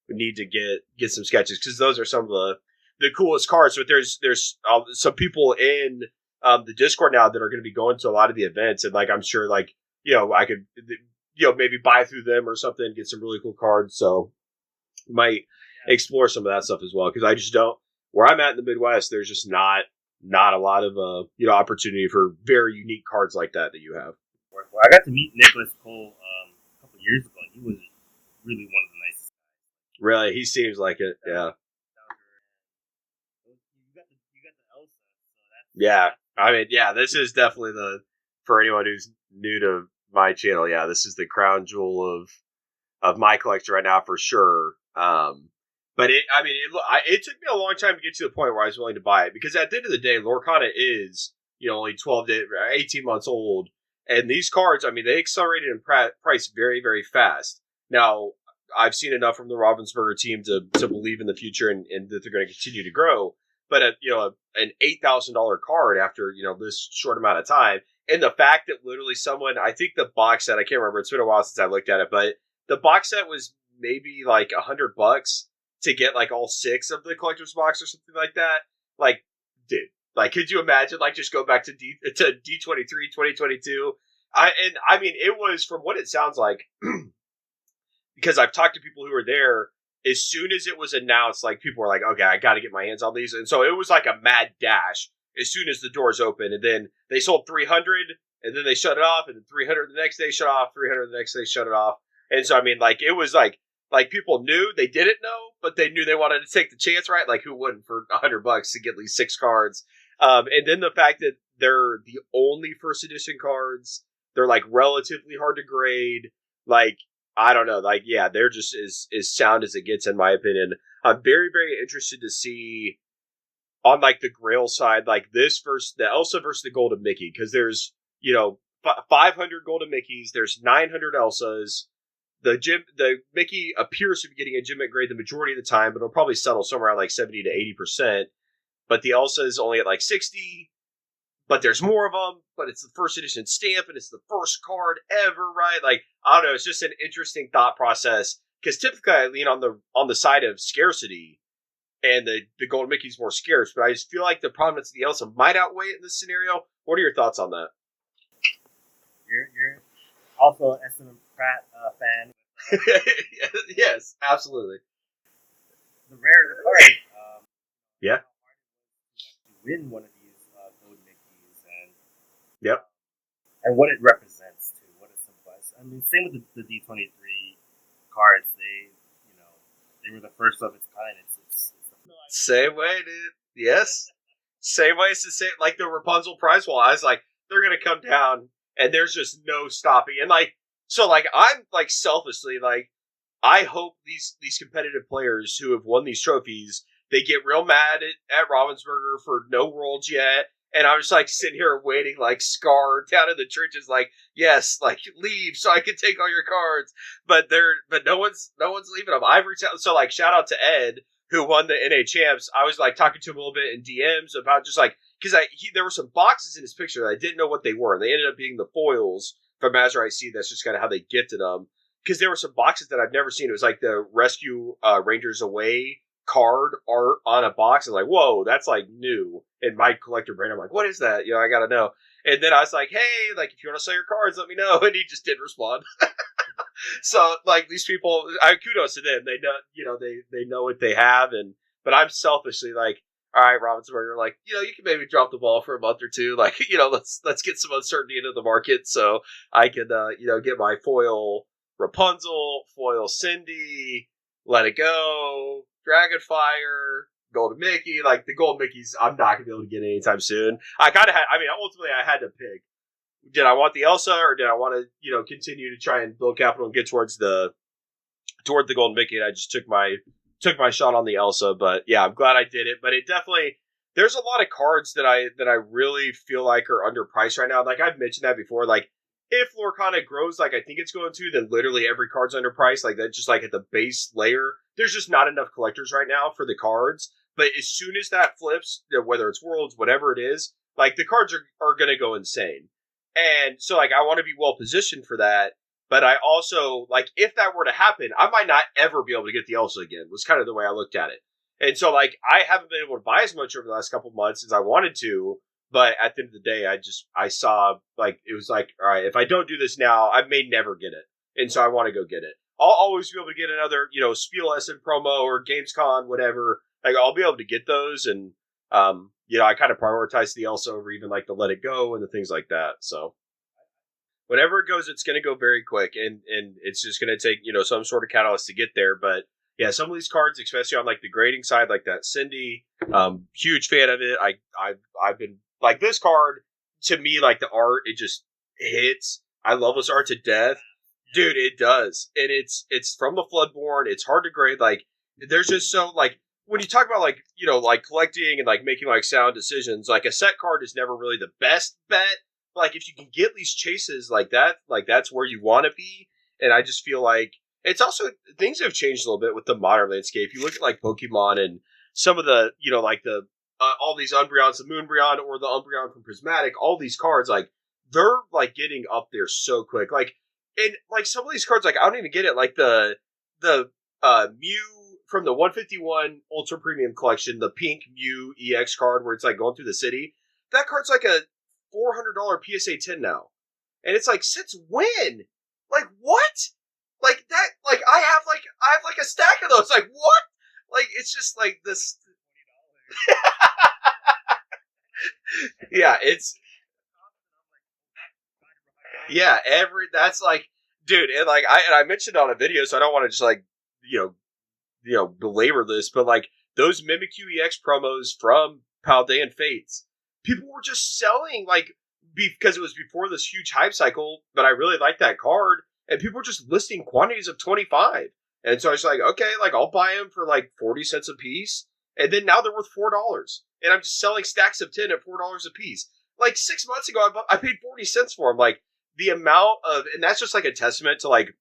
need to get some sketches because those are some of the coolest cards. But there's some people in the Discord now that are going to be going to a lot of the events, and like I'm sure like I could maybe buy through them or something, get some really cool cards. So might explore some of that stuff as well because I just don't. Where I'm at in the Midwest, there's just not a lot of opportunity for very unique cards like that you have. Well, I got to meet Nicholas Cole a couple years ago, and he was really one of the nicest. Really, he seems like it. Yeah. You got the Elsa. So yeah, I mean, yeah. This is definitely for anyone who's new to my channel. Yeah, this is the crown jewel of my collection right now for sure. But it took me a long time to get to the point where I was willing to buy it because at the end of the day, Lorcana is only 12 to 18 months old, and these cards, I mean, they accelerated in price very very fast. Now, I've seen enough from the Ravensburger team to believe in the future and that they're going to continue to grow. But an $8,000 card after this short amount of time, and the fact that literally someone, I think the box set, I can't remember, it's been a while since I looked at it, but the box set was maybe like $100 to get like all 6 of the collector's box or something like that. Like, dude, like could you imagine like just go back to D23 2022? I mean it was, from what it sounds like. Because I've talked to people who were there, as soon as it was announced, like people were like, okay, I got to get my hands on these. And so it was like a mad dash as soon as the doors opened. And then they sold 300 and then they shut it off. And then 300 the next day shut off, 300 the next day shut it off. And so, I mean, like it was like people knew, they didn't know, but they knew they wanted to take the chance, right? Like who wouldn't for $100 to get at least 6 cards? And then the fact that they're the only first edition cards, they're like relatively hard to grade. Like, I don't know, like, yeah, they're just as sound as it gets, in my opinion. I'm very, very interested to see on, like, the Grail side, like, the Elsa versus the Golden Mickey, because there's, 500 Golden Mickeys, there's 900 Elsas. The Mickey appears to be getting a gym at grade the majority of the time, but it'll probably settle somewhere around, like, 70 to 80%. But the Elsa is only at, like, 60. But there's more of them, but it's the first edition stamp, and it's the first card ever, right? Like, I don't know, it's just an interesting thought process, because typically I lean on the side of scarcity, and the Golden Mickey's more scarce, but I just feel like the prominence of the Elsa might outweigh it in this scenario. What are your thoughts on that? You're also Pratt fan. Yes, absolutely. The rare the card. Yeah. To win one of these gold Mickeys Yep. and what it represents too. What it symbolizes. I mean, same with the D23 cards. They were the first of its kind. It's Same way, dude. Yes. Same way. It's the same. Like the Rapunzel prize wall. I was like, they're gonna come down, and there's just no stopping. And like, so like, I'm like selfishly like, I hope these competitive players who have won these trophies, they get real mad at Ravensburger for no worlds yet. And I was like sitting here waiting, like scarred down in the trenches, like yes, like leave so I can take all your cards. But no one's leaving them. I've reached out, so like shout out to Ed who won the NA champs. I was like talking to him a little bit in DMs about just like because there were some boxes in his picture that I didn't know what they were. They ended up being the foils from Azure IC. That's just kind of how they gifted them because there were some boxes that I've never seen. It was like the Rescue Rangers Away card art on a box. And like, whoa, that's like new in my collector brain. I'm like, what is that? I gotta know. And then I was like, hey, like if you want to sell your cards, let me know. And he just didn't respond. So like these people, kudos to them. They know, they know what they have. But I'm selfishly like, all right, Ravensburger, like, you can maybe drop the ball for a month or two. Like, let's get some uncertainty into the market so I can, get my foil Rapunzel, foil Cindy, Let It Go, Dragonfire, Golden Mickey. Like the Golden Mickeys, I'm not gonna be able to get anytime soon. Ultimately I had to pick. Did I want the Elsa or did I want to, continue to try and build capital and get toward the Golden Mickey? And I just took my shot on the Elsa. But yeah, I'm glad I did it. But it definitely, there's a lot of cards that I really feel like are underpriced right now. Like I've mentioned that before. Like if Lorcana grows like I think it's going to, then literally every card's underpriced. Like that's just like at the base layer. There's just not enough collectors right now for the cards. But as soon as that flips, whether it's Worlds, whatever it is, like the cards are going to go insane. And so like I want to be well positioned for that. But I also, like, if that were to happen, I might not ever be able to get the Elsa again, was kind of the way I looked at it. And so, like, I haven't been able to buy as much over the last couple of months as I wanted to. But at the end of the day, I saw, like, it was like, all right, if I don't do this now, I may never get it. And so I want to go get it. I'll always be able to get another, Spiel Essen promo or Gamescom, whatever. Like, I'll be able to get those. And, I kind of prioritize the Elsa over even, like, the Let It Go and the things like that. So whenever it goes, it's going to go very quick, and it's just going to take some sort of catalyst to get there. But yeah, some of these cards, especially on like the grading side, like that Cindy, huge fan of it. I've been like this card to me, like the art, it just hits. I love this art to death, dude. It does, and it's from the Floodborn. It's hard to grade. Like there's just so like when you talk about like like collecting and like making like sound decisions, like a set card is never really the best bet. Like if you can get these chases like that, like that's where you want to be. And I just feel like it's also things have changed a little bit with the modern landscape. You look at like Pokemon and some of the like the all these Umbreons, the Moonbreon or the Umbreon from Prismatic, all these cards like they're like getting up there so quick. Like and like some of these cards, like I don't even get it. Like the Mew from the 151 Ultra Premium Collection, the pink Mew EX card where it's like going through the city. That card's like a $400 PSA 10 now. And it's like, since when? Like, what? Like, that, like, I have like a stack of those. Like, what? Like, it's just like this. Yeah, it's. Yeah, that's like, dude, and like, I mentioned on a video, so I don't want to just like, belabor this, but like, those Mimikyu EX promos from Paldean Fates, people were just selling, like, because it was before this huge hype cycle, but I really liked that card, and people were just listing quantities of 25. And so I was like, okay, like, I'll buy them for, like, 40 cents a piece, and then now they're worth $4. And I'm just selling stacks of 10 at $4 a piece. Like, 6 months ago, I paid 40 cents for them. Like, the amount of, and that's just, like, a testament to, like,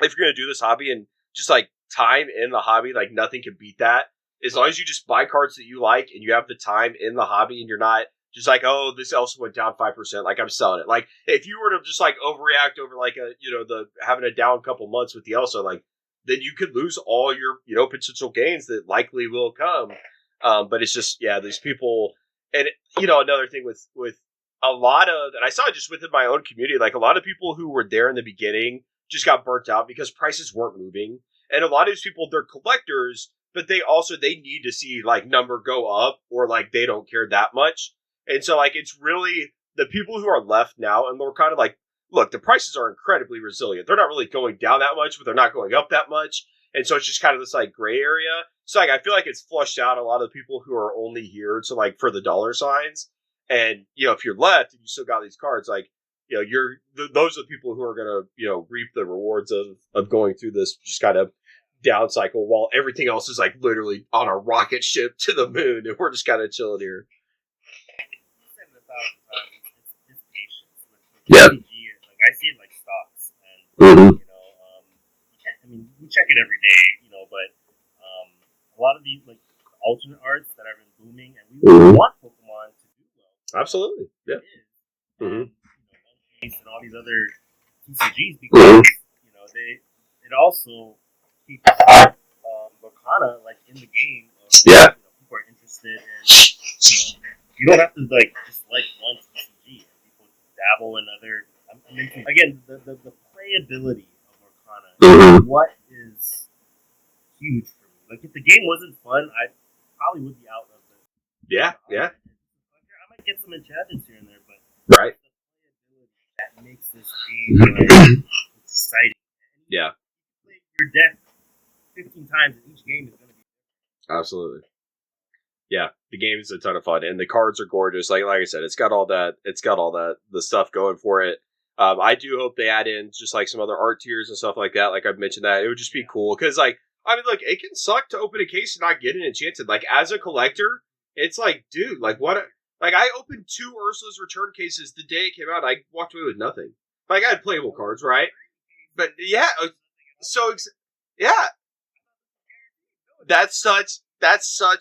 if you're going to do this hobby and just, like, time in the hobby, like, nothing can beat that. As long as you just buy cards that you like and you have the time in the hobby and you're not just like, oh, this also went down 5%, like I'm selling it. Like if you were to just like overreact over like the having a down couple months with the Elsa, like then you could lose all your potential gains that likely will come. But it's just these people, and another thing with a lot of, and I saw it just within my own community, like a lot of people who were there in the beginning just got burnt out because prices weren't moving. And a lot of these people, they're collectors, but they need to see like number go up, or like they don't care that much. And so like it's really the people who are left now, and they're kind of like, look, the prices are incredibly resilient. They're not really going down that much, but they're not going up that much. And so it's just kind of this like gray area. So like I feel like it's flushed out a lot of the people who are only here to like for the dollar signs. And if you're left and you still got these cards, like those are the people who are gonna reap the rewards of going through this just kind of down cycle, while everything else is like literally on a rocket ship to the moon, and we're just kind of chilling here. Yeah. Like I see it like stocks, and we check it every day, but a lot of these like alternate arts that have been booming, and we want Pokemon to do well. Absolutely, yeah. And all these other TCGs, because it also keeps Lorcana like in the game. People are interested in. You don't have to like just like one TCG. People dabble in other. I mean, again, the playability of Lorcana, what is huge for me. Like if the game wasn't fun, I probably would be out of it. Yeah. I might get some enchantments here and there, but right. The playability that makes this game like, exciting. Yeah. Your deck 15 times in each game is going to be absolutely. Yeah, the game is a ton of fun, and the cards are gorgeous. Like I said, it's got all that the stuff going for it. I do hope they add in just like some other art tiers and stuff like that. Like I've mentioned that, it would just be cool because look, it can suck to open a case and not get an enchanted. Like as a collector, it's like, dude, like what? Like I opened 2 Ursula's Return cases the day it came out. I walked away with nothing. Like I had playable cards, right? But yeah, yeah, that's such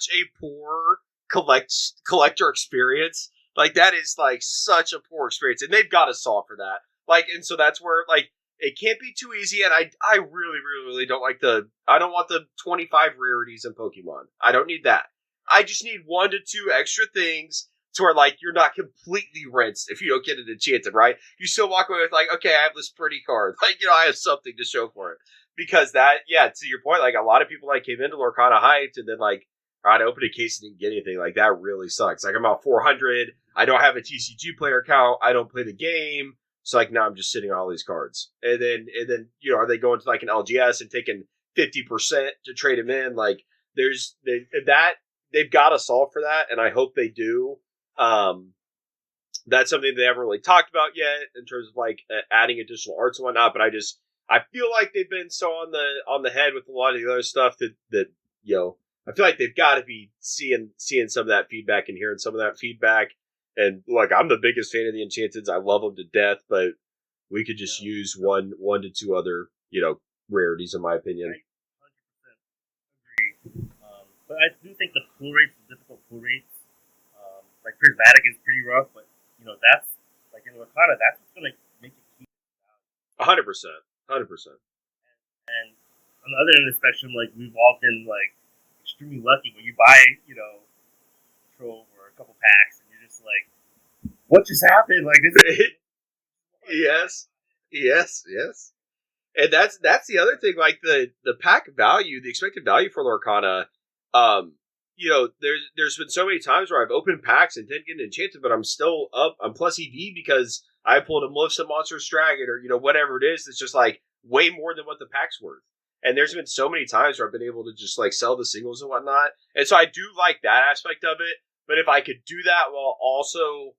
a poor collector experience. Like that is like such a poor experience, and they've got to solve for that. Like, and so that's where like it can't be too easy. And I really, really, really don't like I don't want the 25 rarities in Pokemon. I don't need that. I just need 1 to 2 extra things to where like you're not completely rinsed if you don't get it enchanted, right? You still walk away with like, okay, I have this pretty card. Like, I have something to show for it. Because that, yeah, to your point, like a lot of people like came into Lorcana hyped and then like, all right, I opened a case and didn't get anything. Like that really sucks. Like I'm out 400. I don't have a TCG player account. I don't play the game. So like now I'm just sitting on all these cards. And then are they going to like an LGS and taking 50% to trade them in? Like they've got to solve for that, and I hope they do. That's something they haven't really talked about yet in terms of like adding additional arts and whatnot. But I feel like they've been so on the head with a lot of the other stuff that I feel like they've got to be seeing some of that feedback and hearing some of that feedback. And look, I'm the biggest fan of the Enchanteds. I love them to death, but we could just use one to 2 other rarities, in my opinion. 100% agree. But I do think the pull rates, the difficult pull rates, like Prismatic is pretty rough, but that's like in Lorcana, that's what's gonna make it keep 100%. 100%. And on the other end of the spectrum, like we've all been like extremely lucky when you buy, Trove or a couple packs, and you're just like, what just happened? Like this. Yes. And that's the other thing. Like the pack value, the expected value for Lorcana. There's been so many times where I've opened packs and didn't get an enchanted, but I'm still up. I'm plus EV because I pulled a Maleficent Monstrous Dragon or whatever it is. It's just like way more than what the pack's worth. And there's been so many times where I've been able to just like sell the singles and whatnot. And so I do like that aspect of it. But if I could do that while also,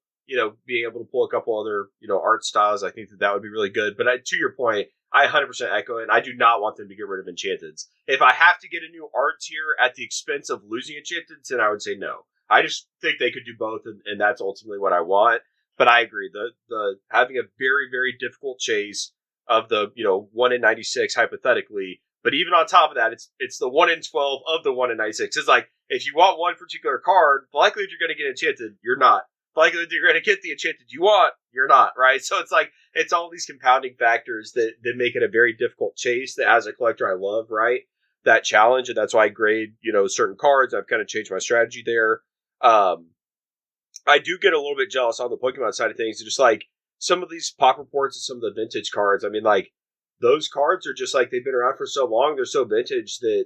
being able to pull a couple other, art styles, I think that would be really good. But to your point, I 100% echo it. And I do not want them to get rid of Enchanteds. If I have to get a new art tier at the expense of losing Enchanteds, then I would say no. I just think they could do both, and that's ultimately what I want. But I agree. The having a very, very difficult chase of the 1 in 96 hypothetically, but even on top of that, it's the 1 in 12 of the 1 in 96. It's like if you want one particular card, the likelihood you're going to get enchanted, you're not. The likelihood you're going to get the enchanted you want, you're not, right? So it's like it's all these compounding factors that make it a very difficult chase. That as a collector, I love, right? That challenge, and that's why I grade certain cards. I've kind of changed my strategy there. I do get a little bit jealous on the Pokemon side of things. Just like some of these pop reports and some of the vintage cards. I mean, like those cards are just like they've been around for so long, they're so vintage that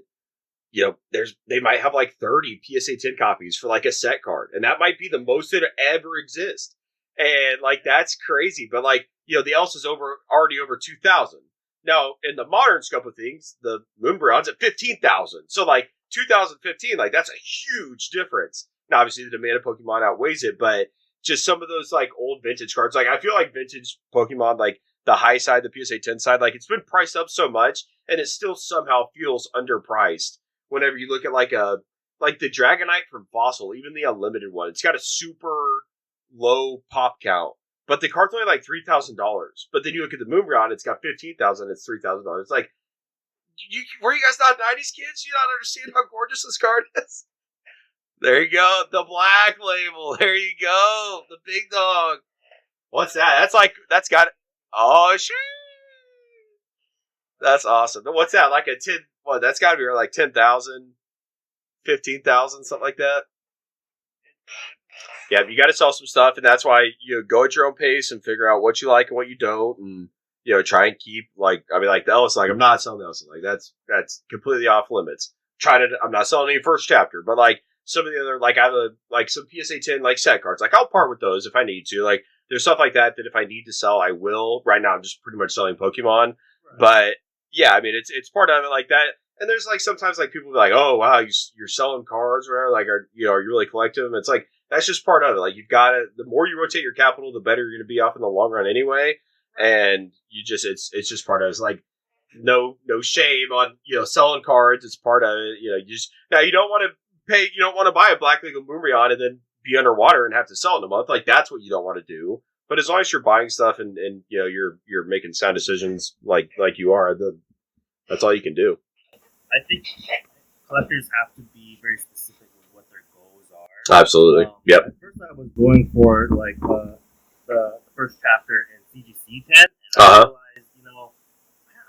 they might have like 30 PSA 10 copies for like a set card, and that might be the most that ever exist. And like that's crazy, but like the else is already over 2,000. Now in the modern scope of things, the Moonbrow's at 15,000. So like 2015, like that's a huge difference. Now obviously the demand of Pokemon outweighs it, but just some of those like old vintage cards, like I feel like vintage Pokemon, like the high side, the PSA 10 side, like it's been priced up so much, and it still somehow feels underpriced. Whenever you look at like the Dragonite from Fossil, even the unlimited one, it's got a super low pop count, but the card's only like $3,000. But then you look at the Moonbrown, it's got 15,000, it's $3,000. It's like, were you guys not 90s kids? You don't understand how gorgeous this card is. There you go, the black label. There you go, the big dog. What's that? That's got. Oh shit! That's awesome. What's that? Like a 10? Well, that's got to be like 10,000, 15,000, something like that. Yeah, you got to sell some stuff, and that's why go at your own pace and figure out what you like and what you don't, and try and keep like the Ellis. Like I'm not selling the Ellis. Like that's completely off limits. I'm not selling any first chapter, but like some of the other I have some PSA 10 like set cards. Like I'll part with those if I need to. Like there's stuff like that if I need to sell, I will. Right now I'm just pretty much selling Pokemon, right. But yeah, it's part of it like that. And there's like sometimes like people be like, oh wow, you're selling cards or whatever. Like are you really collective? It's like that's just part of it. Like you've got to. The more you rotate your capital, the better you're going to be off in the long run anyway. And it's just part of it. It's like no shame on selling cards. It's part of it. Now you don't want to pay. You don't want to buy a Black Legal Moonbreon and then be underwater and have to sell in a month. Like that's what you don't want to do. But as long as you're buying stuff and you're making sound decisions like you are, that's all you can do. I think collectors have to be very specific with what their goals are. Absolutely. Yep. At first I was going for like the first chapter in CGC 10, and I realized,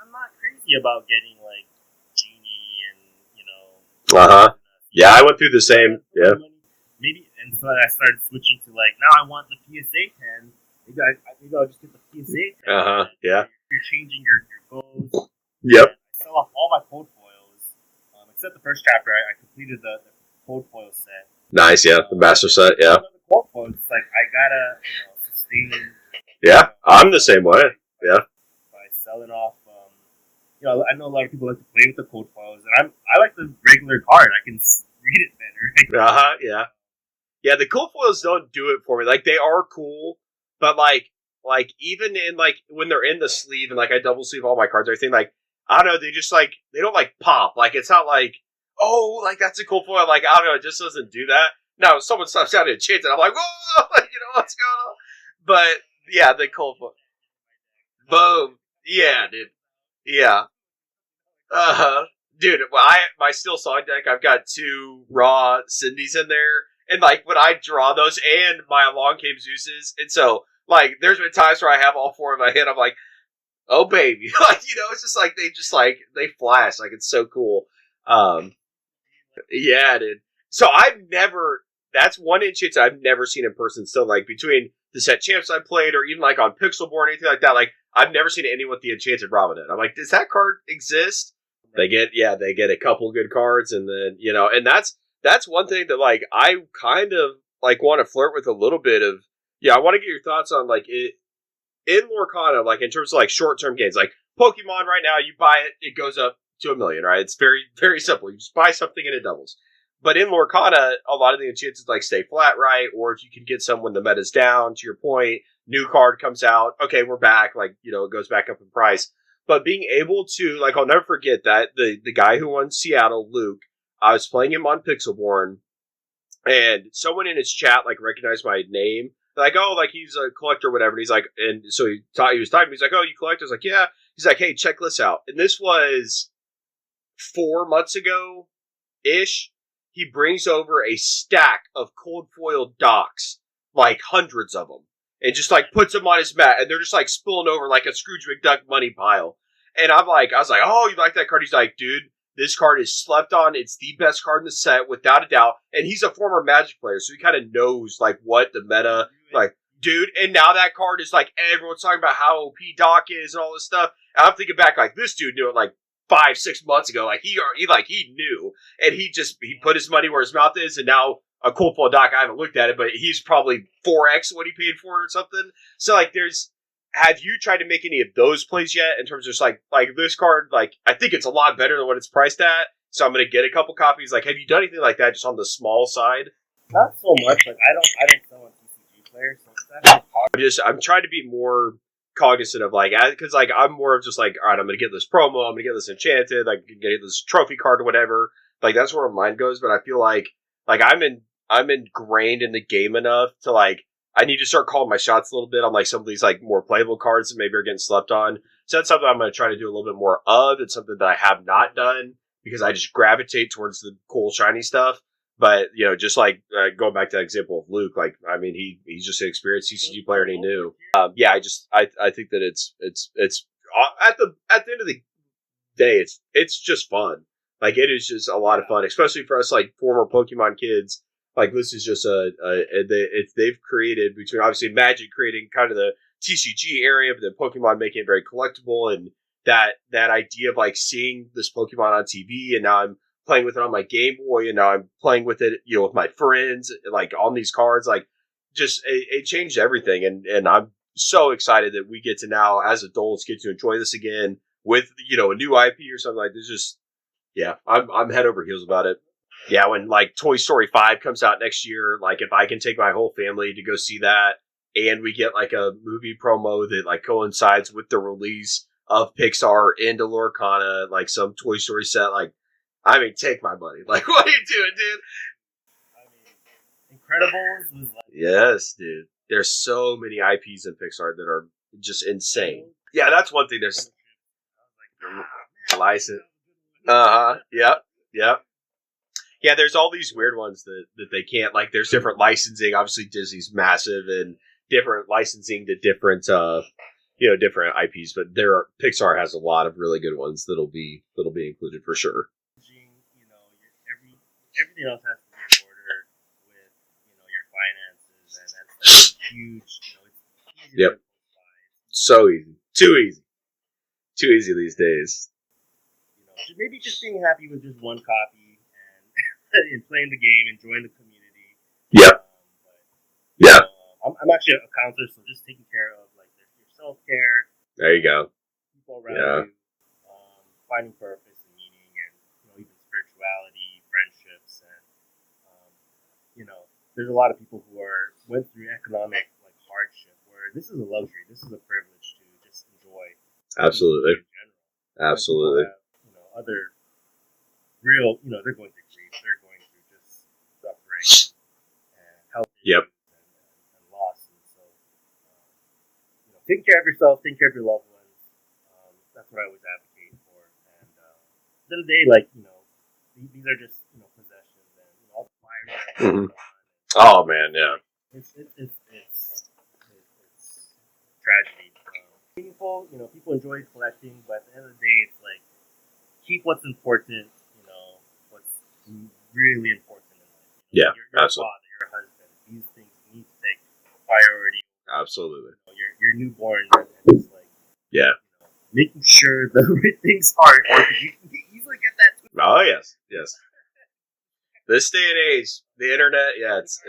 I'm not crazy about getting like Genie and Yeah, I went through the same. Yeah. Maybe, and so I started switching to like now I want the PSA 10. Maybe I'll just get the PSA 10. Yeah. You're changing your goals. Yep. I sell off all my code foils, except the first chapter. I completed the code foil set. Nice, yeah, the master set, yeah. The code foils, it's like I gotta sustain. Yeah, I'm the same way. Yeah. By selling off, I know a lot of people like to play with the code foils, and I like the regular card. I can read it better. Yeah. Yeah, the cool foils don't do it for me. Like they are cool, but like even in like when they're in the sleeve and like I double sleeve all my cards, everything, like I don't know, they just like they don't like pop. Like it's not like, oh, like that's a cool foil. Like I don't know, it just doesn't do that. Now someone stops out and chants and I'm like, whoa, like, what's going on? But yeah, the cool foil. Boom. Yeah, dude. Yeah. Dude, well, my Steel Song deck, I've got 2 raw Cindy's in there, and like when I draw those and my Along Came Zeus's, and so like there's been times where I have all 4 in my hand, I'm like, oh baby, like it's just like they flash, like it's so cool. Yeah, dude. So that's one enchant I've never seen in person. So like between the set champs I played, or even like on Pixelborn or anything like that, like I've never seen anyone with the enchanted Robinette. I'm like, does that card exist? They get a couple good cards, and then and that's one thing that like I kind of like want to flirt with a little bit of. I want to get your thoughts on like it in Lorcana, like in terms of like short term gains. Like Pokemon right now, you buy it goes up to 1 million, right? It's very, very simple. You just buy something and it doubles. But in Lorcana, a lot of the enchants like stay flat, right? Or if you can get some when the meta's down, to your point, new card comes out, okay, we're back, like it goes back up in price. But being able to, like, I'll never forget that the guy who won Seattle, Luke, I was playing him on Pixelborn, and someone in his chat, like, recognized my name. Like, oh, like, he's a collector or whatever. And he's like, and so he was talking to me. He's like, oh, you collect? I was like, yeah. He's like, hey, check this out. And this was 4 months ago-ish. He brings over a stack of cold foil docks, like hundreds of them, and just like puts them on his mat, and they're just like spilling over like a Scrooge McDuck money pile. And I was like, oh, you like that card? He's like, dude, this card is slept on. It's the best card in the set, without a doubt. And he's a former Magic player, so he kind of knows like what the meta, like, dude. And now that card is like everyone's talking about how OP Doc is and all this stuff. And I'm thinking back like this dude knew it like 5-6 months ago. Like he knew, and he put his money where his mouth is, and now a cool full Doc. I haven't looked at it, but he's probably 4x what he paid for it or something. So like, have you tried to make any of those plays yet? In terms of just like this card, like I think it's a lot better than what it's priced at. So I'm gonna get a couple copies. Like, have you done anything like that just on the small side? Not so much. Like I don't sell on TCG players, so it's actually hard. I'm trying to be more cognizant of like, because like I'm more of just like, all right, I'm gonna get this promo, I'm gonna get this enchanted, like get this trophy card or whatever. Like that's where my mind goes. But I feel like I'm ingrained in the game enough to like, I need to start calling my shots a little bit on like some of these like more playable cards that maybe are getting slept on. So that's something I'm going to try to do a little bit more of. It's something that I have not done because I just gravitate towards the cool shiny stuff. But just like going back to that example of Luke, like I mean he's just an experienced CCG player and he knew. I think that it's at the end of the day it's just fun. Like it is just a lot of fun, especially for us like former Pokemon kids. Like this is just they've created between obviously Magic creating kind of the TCG area, but then Pokemon making it very collectible, and that idea of like seeing this Pokemon on TV, and now I'm playing with it on my Game Boy, and now I'm playing with it, with my friends, like on these cards, like just it changed everything, and I'm so excited that we get to now as adults get to enjoy this again with a new IP or something like this. Just I'm head over heels about it. Yeah, when like Toy Story 5 comes out next year, like if I can take my whole family to go see that, and we get like a movie promo that like coincides with the release of Pixar into Lorcana, like some Toy Story set, like I mean, take my money. Like, what are you doing, dude? I mean, Incredibles was like, yes, dude. There's so many IPs in Pixar that are just insane. Yeah, that's one thing. There's license. Yep. Yeah, there's all these weird ones that they can't, like, there's different licensing. Obviously, Disney's massive and different licensing to different, different IPs, but Pixar has a lot of really good ones that'll be included for sure. Everything else has to be in order with, your finances, and that's huge, it's easy. Yep. So easy. Too easy these days. Maybe just being happy with just one copy, and playing the game, enjoying the community. Yep. I'm actually a counselor, so just taking care of like your self care. There you go. People around you, finding purpose and meaning, and even spirituality, friendships, and there's a lot of people who went through economic like hardship, where this is a luxury, this is a privilege to just enjoy. Absolutely. In general. Absolutely. Have, other real, they're going through grief, they're going through just suffering and health issues and loss. And so, taking care of yourself, taking care of your loved ones, that's what I always advocate for. And at the end of the day, like, these are just, possessions and all the fires that are going on. Oh, man, yeah. It's tragedy. Meaningful, people enjoy collecting, but at the end of the day, it's like, keep what's important, what's really important in life. Yeah, your absolutely. Father, your husband, these things need to take priority. Absolutely. Your newborn, and it's like, making sure the right things are, because you can easily get that too. Oh, yes. This day and age, the internet, it's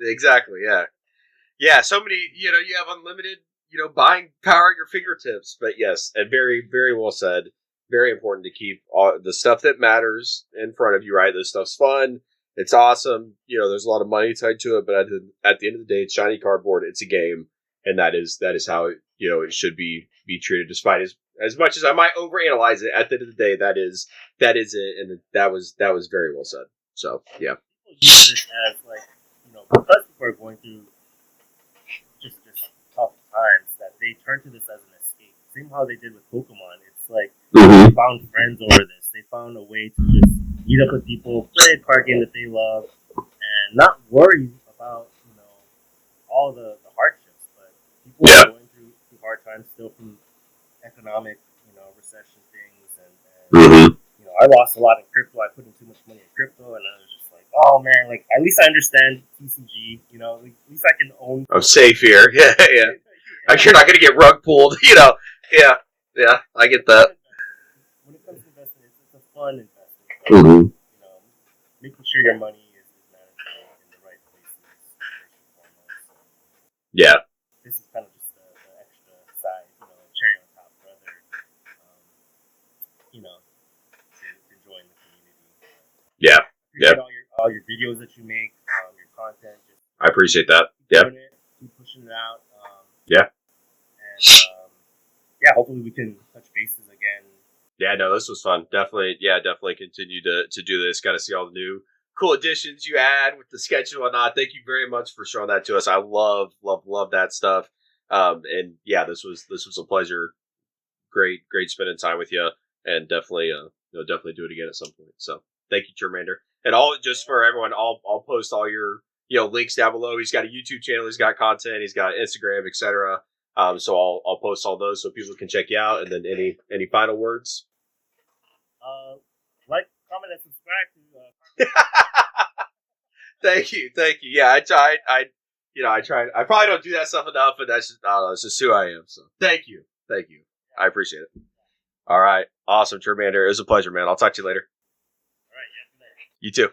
exactly, yeah. So many, you have unlimited, buying power at your fingertips. But yes, and very, very well said. Very important to keep all the stuff that matters in front of you, right? This stuff's fun. It's awesome. There's a lot of money tied to it, but at the end of the day, it's shiny cardboard. It's a game, and that is how it should be treated. Despite as much as I might overanalyze it, at the end of the day, that is it, and that was very well said. So yeah. People use this as like because people are going through just tough times, that they turn to this as an escape. Same how they did with Pokemon. It's like they found friends over this. They found a way to just meet up with people, play a card game that they love, and not worry about all the hardships. But people are going through hard times still from economic recession things, and I lost a lot in crypto. I put in too much money in crypto, and I was just like, oh man, like at least I understand TCG. You know, like, at least I can own. I'm safe here. Yeah, yeah. Like, you're not going to get rug pulled, Yeah, yeah, I get that. When it comes to investing, it's a fun investment. Mm-hmm. You know, making sure your money is managed in the right places first and foremost. Yeah. This is kind of just the extra side, cherry on top for other, to join the community. Yeah. Appreciate all your videos that you make, your content. I appreciate that. Yeah. Keep pushing it out. Yeah. And hopefully we can touch bases again. Yeah, no, this was fun. Definitely continue to do this. Got to see all the new cool additions you add with the sketch and whatnot. Thank you very much for showing that to us. I love that stuff. And yeah, this was a pleasure. Great spending time with you, and definitely definitely do it again at some point. So thank you, Churmander. And all just for everyone, I'll post all your links down below. He's got a YouTube channel, he's got content, he's got Instagram, etc. So I'll post all those so people can check you out. And then any final words? Like, comment, and subscribe to. Thank you. Yeah, I tried. I tried. I probably don't do that stuff enough, but that's just who I am. So thank you. I appreciate it. All right, awesome, Churmander. It was a pleasure, man. I'll talk to you later. All right, yeah, you too.